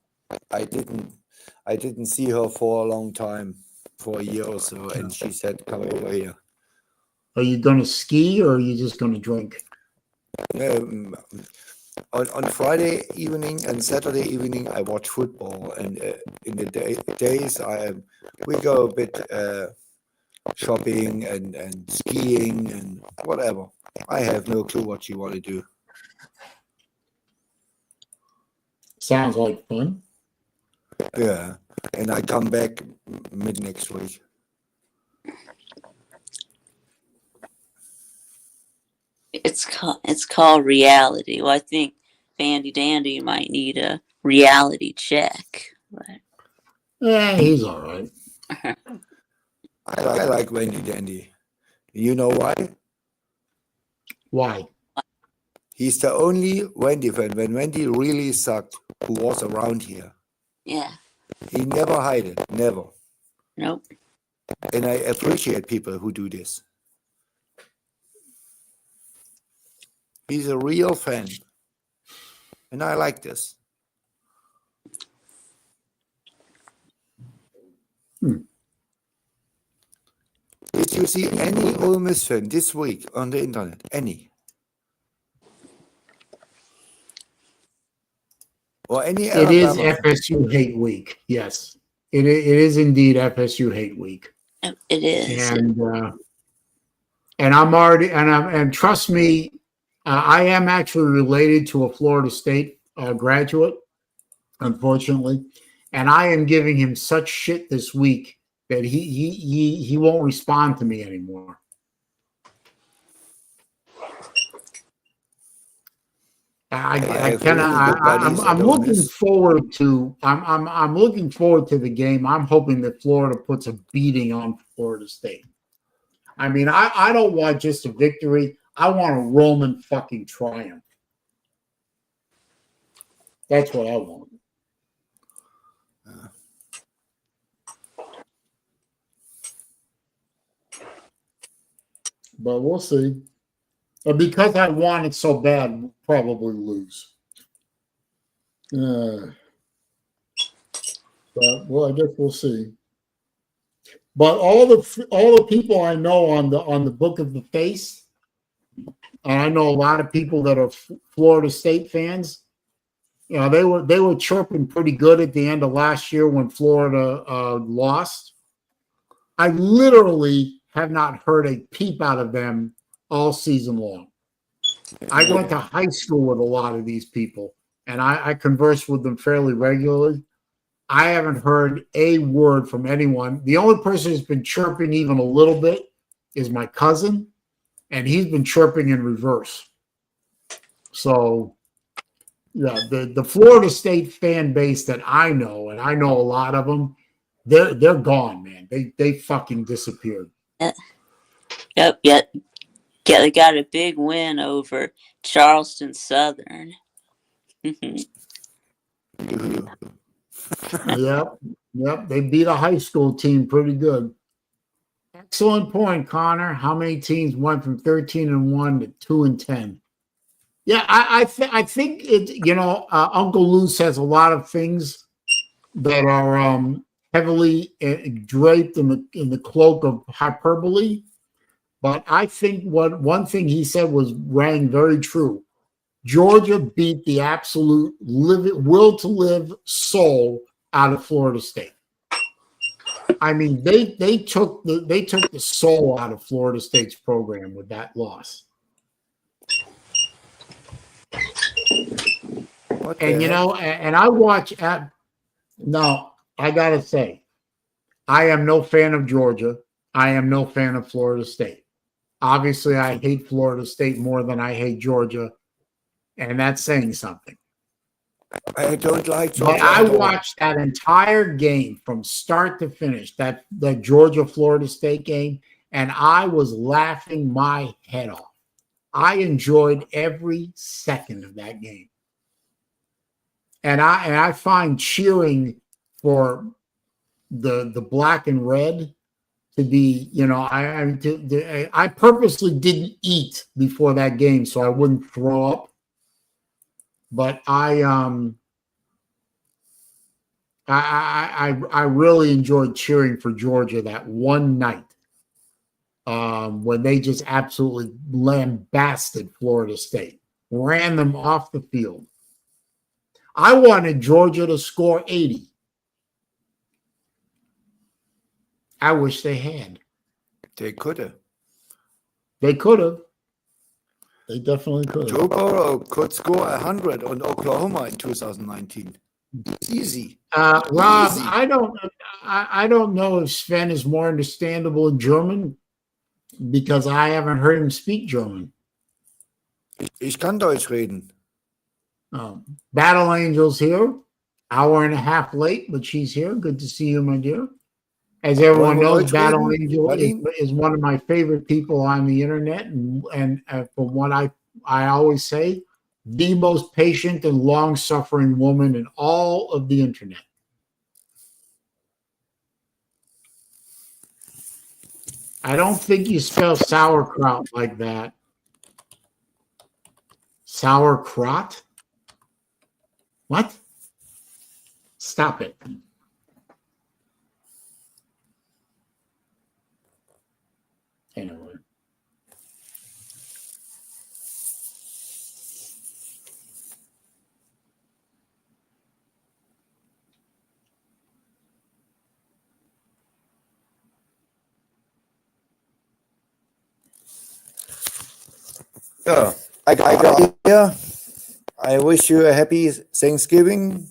I didn't see her for a long time, for a year or so, and she said, "Come over here." Are you going to ski, or are you just going to drink? On Friday evening and Saturday evening, I watch football, and in the days we go a bit shopping and skiing and whatever. I have no clue what you want to do. Sounds like fun. Yeah, and I come back mid next week. It's called reality. Well, I think Vandy Dandy might need a reality check. But... Yeah, he's all right. I like Wendy Dandy. You know why? Why? He's the only Wendy fan, when Wendy really sucked, who was around here. Yeah. He never hid it. Never. Nope. And I appreciate people who do this. He's a real fan. And I like this. Did you see any Ole Miss fan this week on the internet? Any? Or any It is Alabama fan? FSU hate week. Yes, it is indeed FSU hate week. It is. And I'm already and trust me, I am actually related to a Florida State graduate, unfortunately, and I am giving him such shit this week that he won't respond to me anymore. I'm looking forward to I'm looking forward to the game. I'm hoping that Florida puts a beating on Florida State. I mean, I don't want just a victory. I want a Roman fucking triumph. That's what I want. But we'll see. Because I want it so bad, we'll probably lose. But well, I guess we'll see. But all the people I know on the Book of the Face, and I know a lot of people that are Florida State fans. You know, they were chirping pretty good at the end of last year when Florida lost. I literally have not heard a peep out of them all season long. I went to high school with a lot of these people, and I converse with them fairly regularly. I haven't heard a word from anyone. The only person who's been chirping even a little bit is my cousin, and he's been chirping in reverse. So, yeah, the Florida State fan base that I know, and I know a lot of them, they're gone, man. They fucking disappeared. Yep. Yeah, they got a big win over Charleston Southern. Yep. They beat a high school team pretty good. Excellent point, Connor. How many teams went from 13-1 to 2-10? Yeah, I think it. You know, Uncle Lou says a lot of things that are heavily draped in the cloak of hyperbole. But I think one thing he said rang very true. Georgia beat the absolute will to live soul out of Florida State. I mean, they took the soul out of Florida State's program with that loss. And you know, and I watch now, I gotta say, I am no fan of Georgia. I am no fan of Florida State. Obviously, I hate Florida State more than I hate Georgia, and that's saying something. I don't like Georgia. But I watched that entire game from start to finish, that the Georgia-Florida State game, and I was laughing my head off. I enjoyed every second of that game. And I find cheering for the black and red to be, you know, I purposely didn't eat before that game so I wouldn't throw up. But I really enjoyed cheering for Georgia that one night when they just absolutely lambasted Florida State, ran them off the field. I wanted Georgia to score 80. I wish they had. They could have. They could have. They definitely could have. Joe Burrow could score 100 on Oklahoma in 2019. It's easy. Rob, Easy. I don't know if Sven is more understandable in German because I haven't heard him speak German. Ich kann Deutsch reden. Battle Angel's here. Hour and a half late, but she's here. Good to see you, my dear. As everyone knows, Battle Angel is one of my favorite people on the internet, and from what I always say, the most patient and long-suffering woman in all of the internet. I don't think you spell sauerkraut like that. Sauerkraut? What? Stop it. Anyway. Yeah, I got here. I wish you a happy Thanksgiving.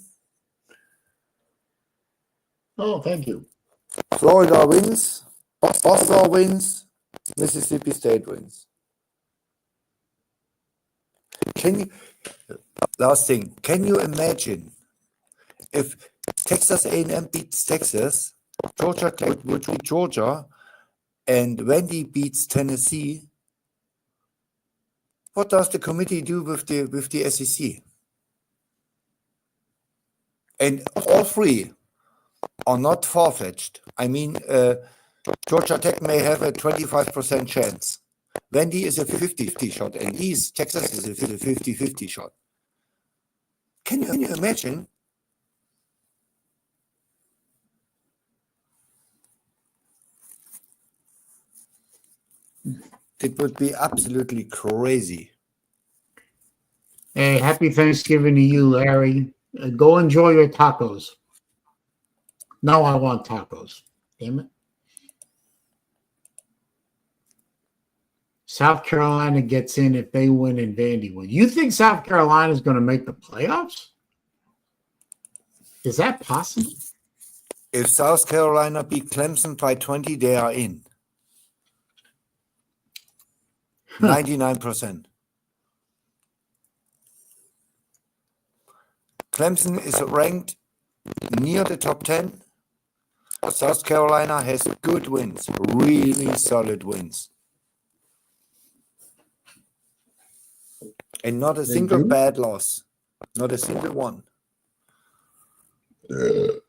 Oh, thank you. Florida wins, Boston wins, Mississippi State wins. Can you, last thing, can you imagine if Texas A&M beats Texas, Georgia Tech would beat Georgia, and Wendy beats Tennessee? What does the committee do with the SEC? And all three are not far-fetched. I mean, Georgia Tech may have a 25% chance. Wendy is a 50-50 shot, and East Texas is a 50-50 shot. Can you imagine? It would be absolutely crazy. Hey, happy Thanksgiving to you, Larry. Go enjoy your tacos. Now I want tacos. Damn it. South Carolina gets in if they win and Vandy win. You think South Carolina is going to make the playoffs? Is that possible? If South Carolina beat Clemson by 20, they are in. 99%. Clemson is ranked near the top 10. South Carolina has good wins, really solid wins. And not a single bad loss. Not a single one.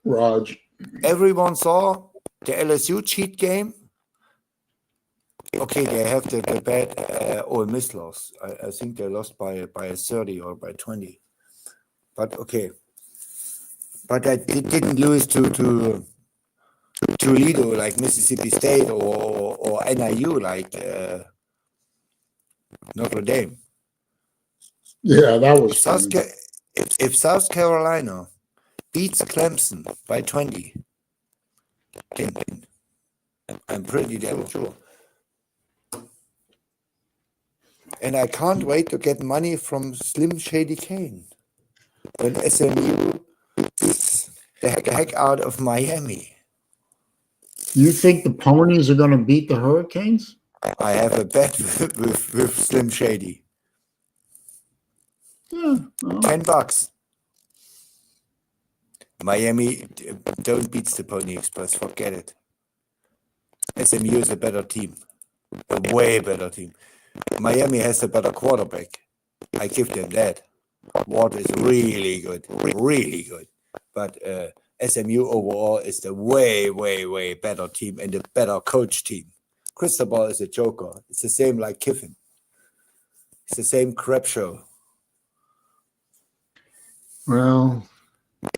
Raj. Everyone saw the LSU cheat game. Okay, they have the bad Ole Miss loss. I think they lost by a 30 or by 20. But okay. But they didn't lose to Toledo like Mississippi State or NIU like Notre Dame. Yeah, that was if South Carolina beats Clemson by 20, then I'm pretty damn sure. And I can't wait to get money from Slim Shady Kane when SMU beats the heck out of Miami. You think the Ponies are going to beat the Hurricanes? I have a bet with Slim Shady. Yeah, well, $10. Miami don't beat the Pony Express. Forget it. SMU is a better team, a way better team. Miami has a better quarterback. I give them that. Watt is really good, really good. But SMU overall is the way better team and a better coach team. Cristobal is a joker. It's the same like Kiffin. It's the same crap show. well,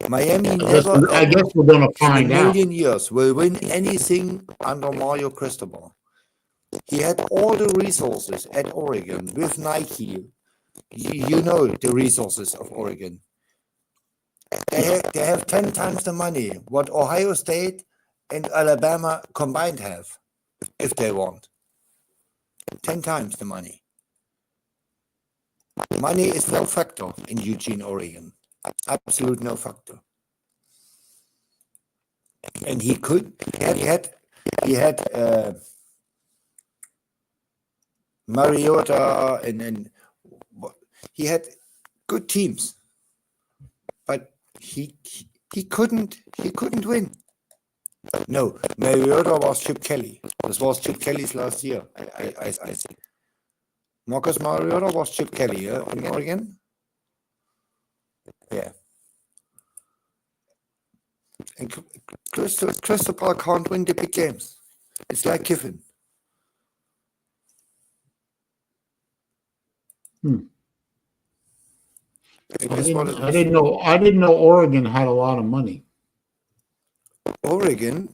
Miami I guess we're going to find in a out. million years will win anything under Mario Cristobal. He had all the resources at Oregon with Nike. You know the resources of Oregon. They have 10 times the money what Ohio State and Alabama combined have, if they want. 10 times the money. Money is no factor in Eugene, Oregon. Absolute no factor. And he had Mariota and he had good teams, but he couldn't win. No, Mariota was Chip Kelly. This was Chip Kelly's last year. I think. Marcus Mariota was Chip Kelly in Oregon. Yeah. And Cristobal can't win the big games. It's like Kiffin. Hmm. And I guess what? didn't know Oregon had a lot of money. Oregon,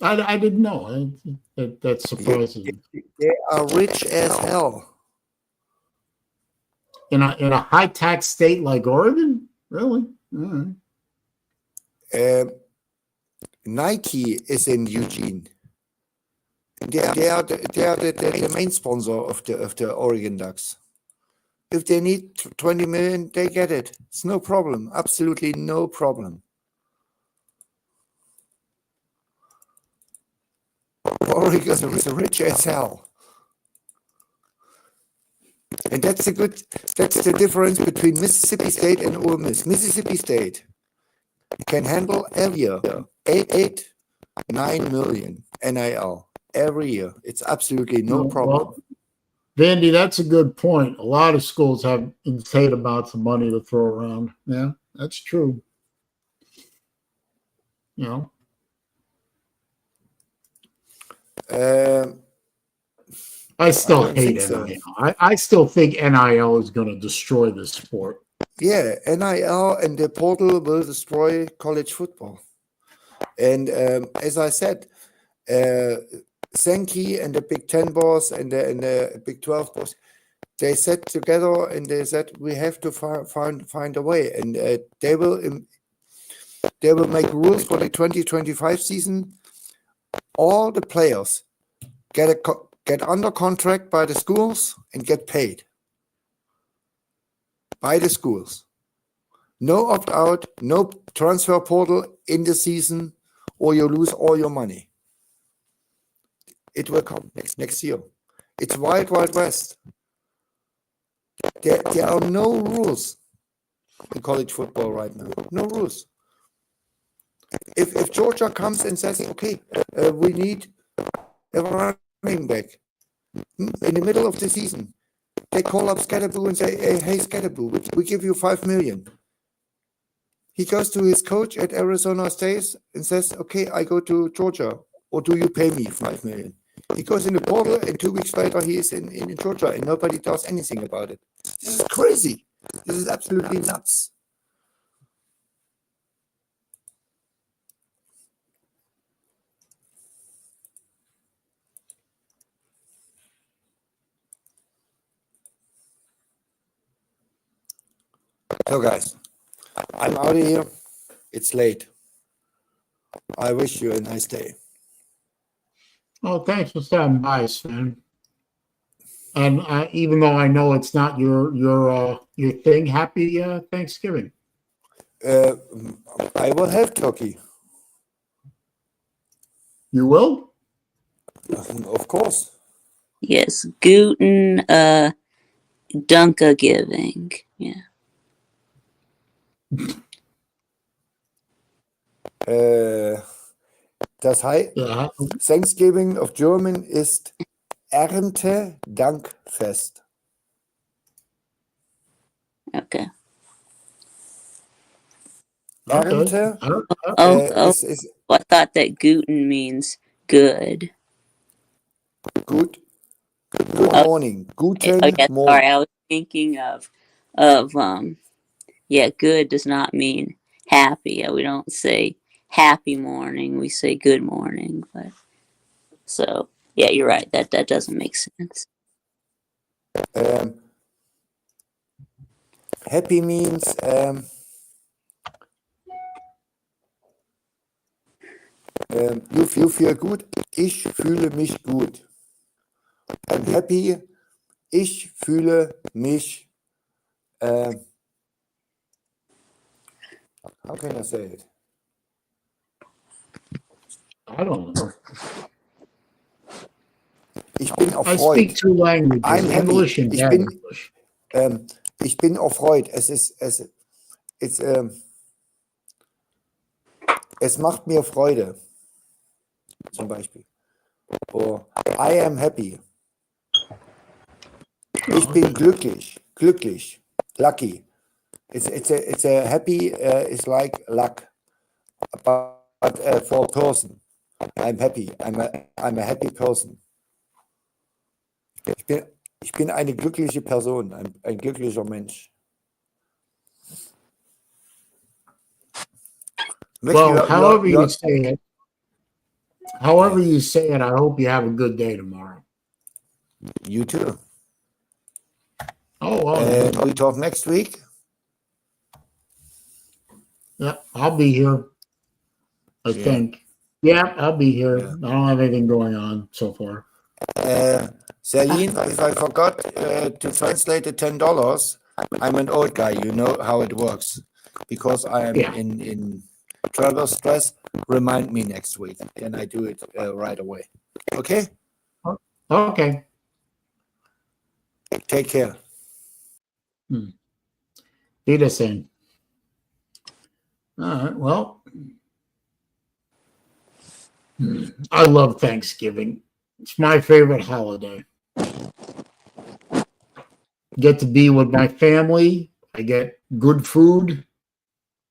I didn't know. That's surprising. they are rich as hell. In a high tax state like Oregon, really? All right. Nike is in Eugene. They are the main sponsor of the Oregon Ducks. If they need 20 million, they get it. It's no problem. Absolutely no problem. Oregon is rich as hell. And that's the difference between Mississippi State and Ole Miss. Mississippi State can handle every year 9 million NIL every year. It's absolutely no problem. Well, Vandy, that's a good point. A lot of schools have insane amounts of money to throw around. Yeah, that's true. You know, I still don't hate think so. NIL. I still think NIL is going to destroy this sport. Yeah, NIL and the portal will destroy college football. And as I said, Sankey and the Big Ten boss and the Big 12 boss, they sat together and they said we have to find a way, and they will make rules for the 2025 season. All the players get under contract by the schools and get paid by the schools. No opt-out, no transfer portal in the season, or you lose all your money. It will come next year. It's wild west. There are no rules in college football right now. No rules. If Georgia comes and says, okay, we need a running back in the middle of the season, they call up Scatterboo and say, hey Scatterboo, we give you $5 million. He goes to his coach at Arizona State and says, okay, I go to Georgia, or do you pay me $5 million? He goes in the portal, and 2 weeks later he is in Georgia, and nobody does anything about it. This is crazy. This is absolutely nuts. So guys, I'm out of here. It's late. I wish you a nice day. Oh, thanks for stopping by, Sven. And even though I know it's not your thing, happy Thanksgiving. I will have turkey. You will? Of course. Yes, Guten Dunka giving. Yeah. Das heißt, Yeah. Thanksgiving of German ist Erntedankfest. Okay. Ernte is I thought that Guten means good. Good morning. Guten yeah, morning. sorry, I was thinking of yeah, good does not mean happy. We don't say happy morning, we say good morning. But so yeah, you're right. That doesn't make sense. Happy means you feel good. Ich fühle mich gut. I'm happy. Ich fühle mich. How can I say it? I don't know. Ich bin I erfreut. speak 2 languages, I'm happy. English and English. Ich bin erfreut. Es macht mir Freude. Zum Beispiel. Or I am happy. Ich bin glücklich. Lucky. It's a happy. It's like luck, but for a person. I'm happy. I'm a happy person. Ich bin eine glückliche Person, ein glücklicher Mensch. Well, however you say it, I hope you have a good day tomorrow. You too. Oh, well, And we talk next week. yeah, I'll be here. I Yeah. think. Yeah, I'll be here. Yeah. I don't have anything going on so far. Saleen, if I forgot to translate the $10, I'm an old guy. You know how it works. Because I am in travel stress, remind me next week. Then I do it right away. Okay? Okay. Take care. Be the same. All right. Well, I love Thanksgiving. It's my favorite holiday. Get to be with my family. I get good food.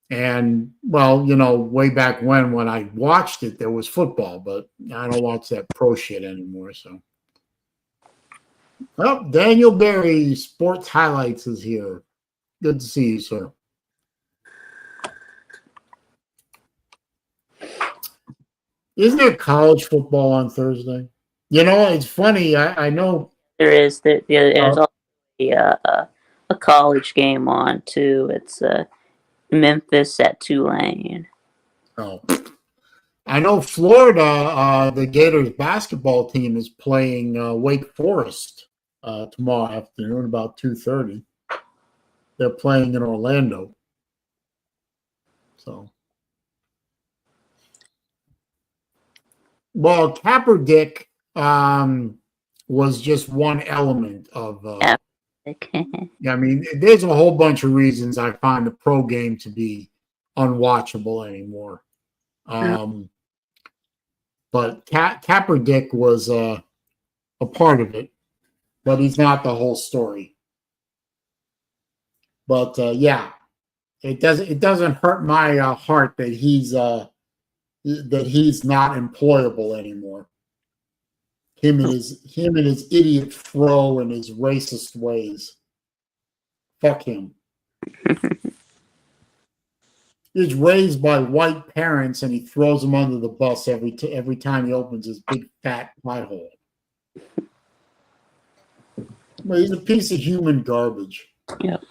And, well, you know, way back when I watched it, there was football, but I don't watch that pro shit anymore. So, well, Daniel Berry, Sports Highlights, is here. Good to see you, sir. Isn't there college football on Thursday? You know, it's funny. I know There is. There's also a college game on too. It's Memphis at Tulane. Oh, I know Florida. The Gators basketball team is playing Wake Forest tomorrow afternoon about 2:30. They're playing in Orlando. So, well, Kaepernick was just one element of. I mean, there's a whole bunch of reasons I find the pro game to be unwatchable anymore. But Kaepernick was a part of it, but he's not the whole story. But yeah, it doesn't hurt my heart that he's not employable anymore. Him and his idiot fro and his racist ways. Fuck him. He's raised by white parents, and he throws them under the bus every time he opens his big fat pie hole. Well, he's a piece of human garbage. Yep.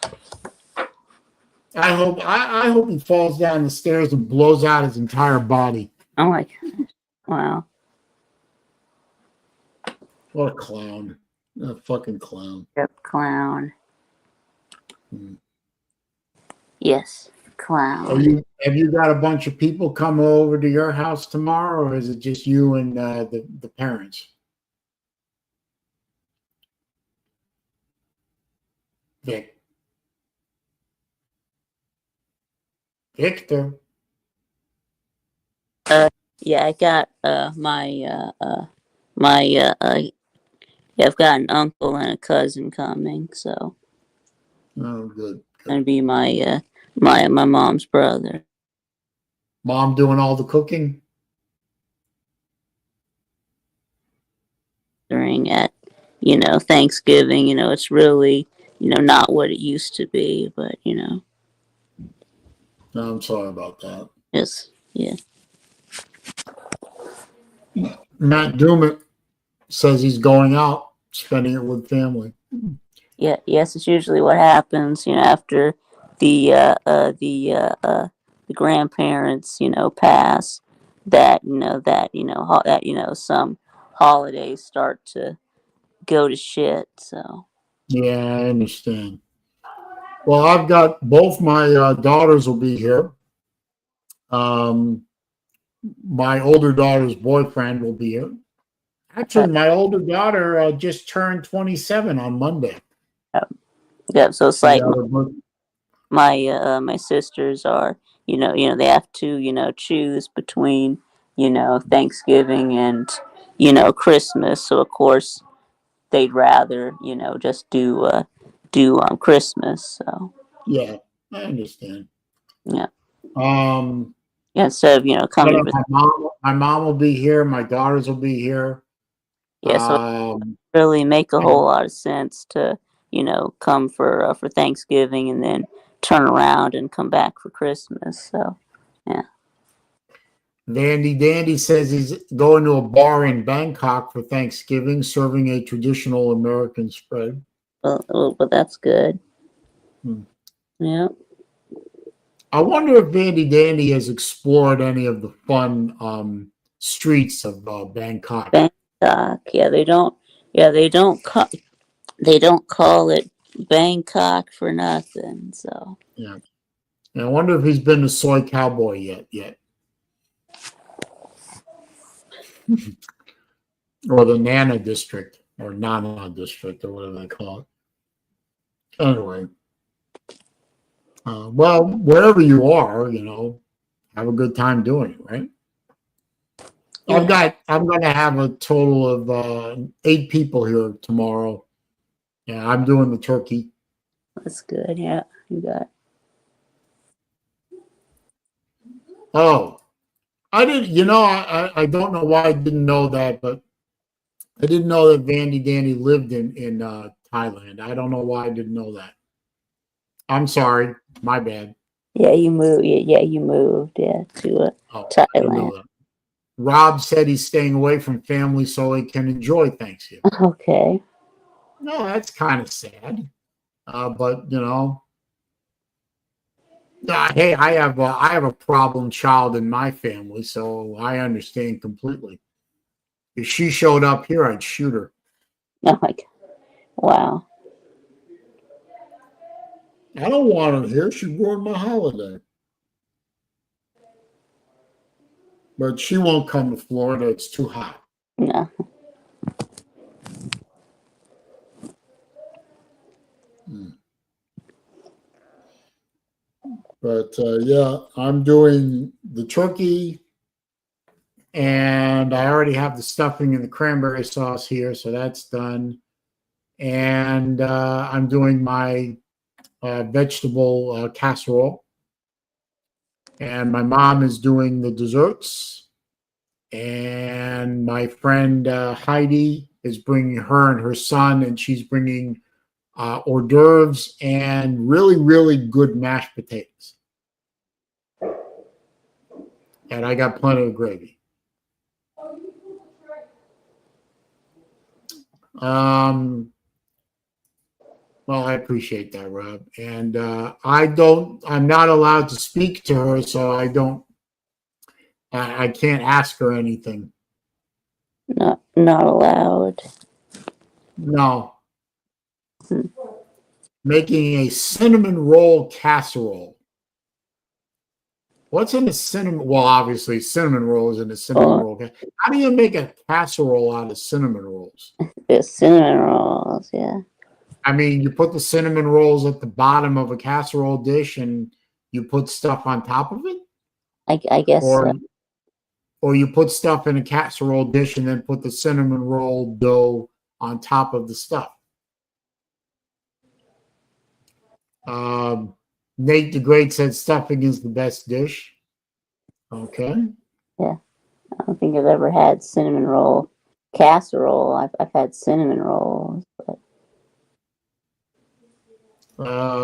I hope he falls down the stairs and blows out his entire body. Oh my God. Wow. What a clown. A fucking clown. Yep, clown. Hmm. Yes, clown. Have you got a bunch of people coming over to your house tomorrow, or is it just you and the parents? Victor. Yeah, I got I've got an uncle and a cousin coming, so Oh, good. gonna be my mom's brother. Mom doing all the cooking? During at Thanksgiving, it's really not what it used to be, but No, I'm sorry about that. yes, yeah. Matt Dumit says he's going out, spending it with family. Yeah, yes, it's usually what happens, after the grandparents, pass, that some holidays start to go to shit. So Yeah, I understand. Well, I've got both my daughters will be here. My older daughter's boyfriend will be here. Actually, my older daughter just turned 27 on Monday. yeah, so it's like Yeah, my sisters are, they have to, choose between, Thanksgiving and, Christmas. So of course they'd rather, just do Christmas. So yeah, I understand. yeah. Um, Yeah, instead of, coming. my mom will be here. My daughters will be here. Yeah, so really make a whole lot of sense to, come for Thanksgiving and then turn around and come back for Christmas. So, yeah. Vandy Dandy says he's going to a bar in Bangkok for Thanksgiving, serving a traditional American spread. Well, that's good. Hmm. Yeah. I wonder if Vandy Dandy has explored any of the fun streets of Bangkok. Bangkok. Yeah, they don't. Yeah, they don't call. They don't call it Bangkok for nothing. So. Yeah. And I wonder if he's been to Soy Cowboy yet. Or the Nana District, or Nana District, or whatever they call it. Anyway. Well, wherever you are, have a good time doing it, right? Yeah. I'm going to have a total of 8 people here tomorrow. Yeah, I'm doing the turkey. That's good. Yeah, you got. Oh, I didn't. I don't know why I didn't know that, but I didn't know that Vandy Dandy lived in Thailand. I don't know why I didn't know that. I'm sorry, my bad. Yeah, you moved. Yeah, you moved. Yeah, to Oh, I didn't know Thailand. that. Rob said he's staying away from family so he can enjoy Thanksgiving. Okay. No, that's kind of sad. But hey, I have a problem child in my family, so I understand completely. If she showed up here, I'd shoot her. Oh my God. Wow. I don't want her here. She ruined my holiday. But she won't come to Florida. It's too hot. No. But yeah, I'm doing the turkey, and I already have the stuffing and the cranberry sauce here, so that's done. And I'm doing my vegetable casserole. And my mom is doing the desserts. And my friend Heidi is bringing her and her son, and she's bringing hors d'oeuvres and really, really good mashed potatoes. And I got plenty of gravy. Well, I appreciate that, Rob. And I'm not allowed to speak to her, so I can't ask her anything. Not allowed. No. Making a cinnamon roll casserole. What's in a cinnamon? Well, obviously, cinnamon roll is in a cinnamon roll. How do you make a casserole out of cinnamon rolls? The cinnamon rolls, yeah. I mean, you put the cinnamon rolls at the bottom of a casserole dish and you put stuff on top of it? I guess so. Or you put stuff in a casserole dish and then put the cinnamon roll dough on top of the stuff. Nate the Great said stuffing is the best dish. Okay. Yeah. I don't think I've ever had cinnamon roll casserole. I've had cinnamon rolls, but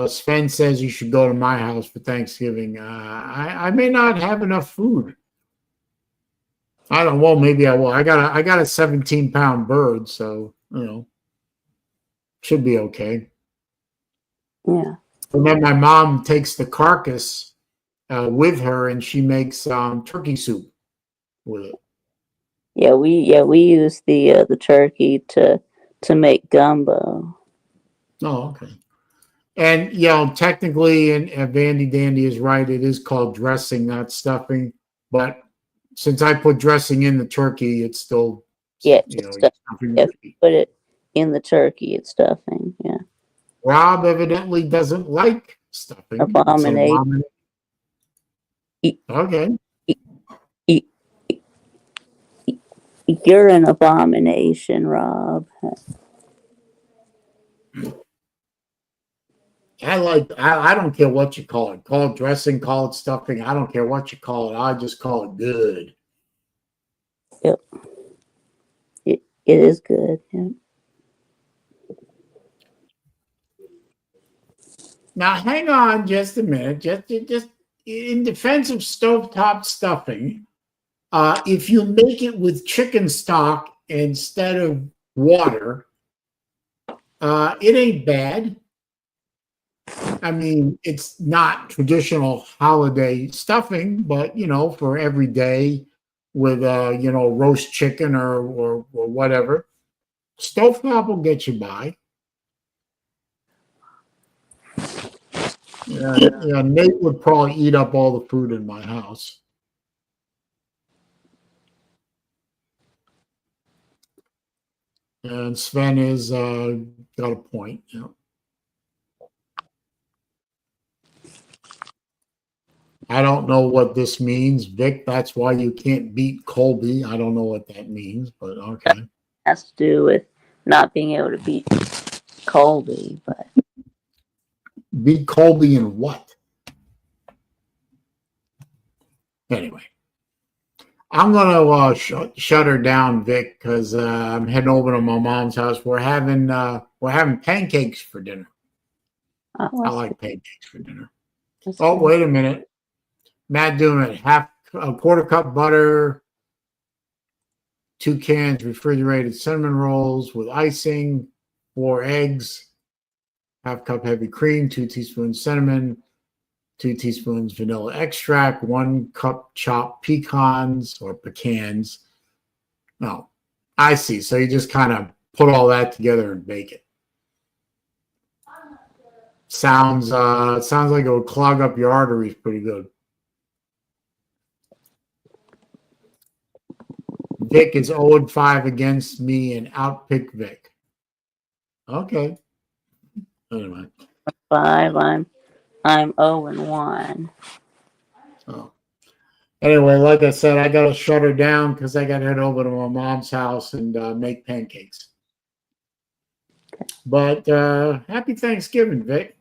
Sven says you should go to my house for Thanksgiving. I may not have enough food. I don't. Well, maybe I will. I got a 17-pound bird, so should be okay. yeah. And then my mom takes the carcass with her, and she makes turkey soup with it. Yeah, we use the turkey to make gumbo. Oh, okay. And technically, and Vandy Dandy is right. It is called dressing, not stuffing. But since I put dressing in the turkey, it's still stuffing. If you put it in the turkey, it's stuffing. Yeah. Rob evidently doesn't like stuffing. Abomination. Okay. You're an abomination, Rob. I don't care what you call it. Call it dressing, call it stuffing. I don't care what you call it. I just call it good. Yep. It is good. Yeah. Now, hang on just a minute. Just in defense of stovetop stuffing, if you make it with chicken stock instead of water, it ain't bad. I mean, it's not traditional holiday stuffing, but for every day with roast chicken or whatever, stovetop will get you by. Yeah, Nate would probably eat up all the food in my house. And Sven is got a point. Yeah. I don't know what this means, Vic. That's why you can't beat Colby. I don't know what that means, but okay. Has to do with not being able to beat Colby, but Beat Colby in what? Anyway, I'm gonna shut her down, Vic, because I'm heading over to my mom's house. We're having pancakes for dinner. I like pancakes for dinner. Oh, wait a minute. Matt doing it. Half a quarter cup butter, 2 cans refrigerated cinnamon rolls with icing, 4 eggs, half cup heavy cream, 2 teaspoons cinnamon, 2 teaspoons vanilla extract, 1 cup chopped pecans or pecans. No, I see. So you just kind of put all that together and bake it. Sounds like it would clog up your arteries pretty good. Vic is 0-5 against me and outpick Vic. Okay. Anyway. 5. I'm 0-1. Oh. Anyway, like I said, I gotta shut her down because I gotta head over to my mom's house and make pancakes. But happy Thanksgiving, Vic.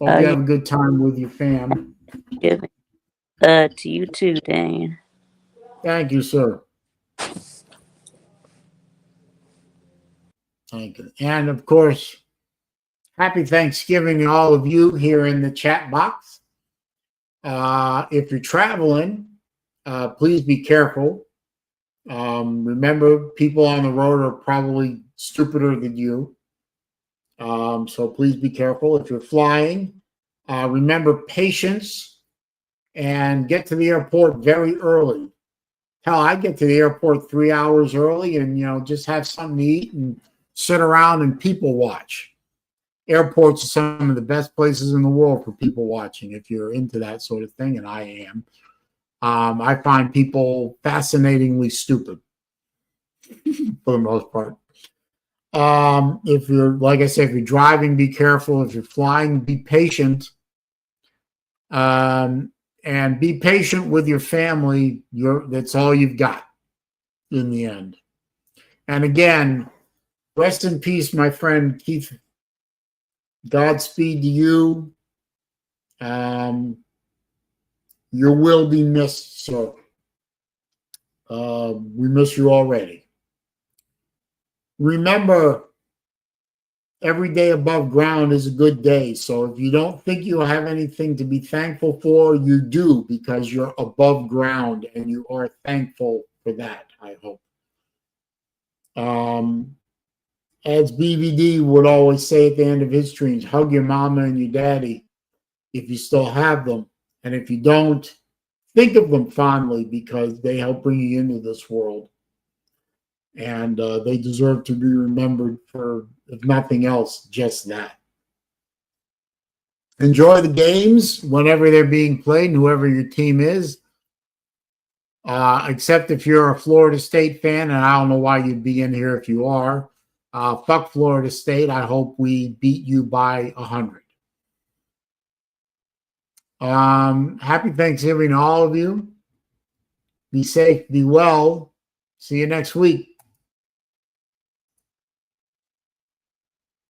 Hope you have a good time with your fam. To you too, Dane. Thank you, sir. Thank you. And of course, happy Thanksgiving to all of you here in the chat box. If you're traveling, please be careful. Remember, people on the road are probably stupider than you. So please be careful. If you're flying, remember patience and get to the airport very early. Hell, I get to the airport 3 hours early and, just have something to eat and sit around and people watch. Airports are some of the best places in the world for people watching if you're into that sort of thing, and I am. I find people fascinatingly stupid for the most part. If you're, like I said, if you're driving, be careful. If you're flying, be patient. And be patient with your family. That's all you've got in the end. And again, rest in peace, my friend Keith. Godspeed to you. You will be missed, sir. We miss you already. Remember, every day above ground is a good day. So if you don't think you have anything to be thankful for, you do, because you're above ground and you are thankful for that, I hope. As BVD would always say at the end of his streams, hug your mama and your daddy if you still have them. And if you don't, think of them fondly because they help bring you into this world. And they deserve to be remembered for, if nothing else, just that. Enjoy the games whenever they're being played, and whoever your team is. Except if you're a Florida State fan, and I don't know why you'd be in here if you are. Fuck Florida State. I hope we beat you by 100. Happy Thanksgiving to all of you. Be safe, be well. See you next week.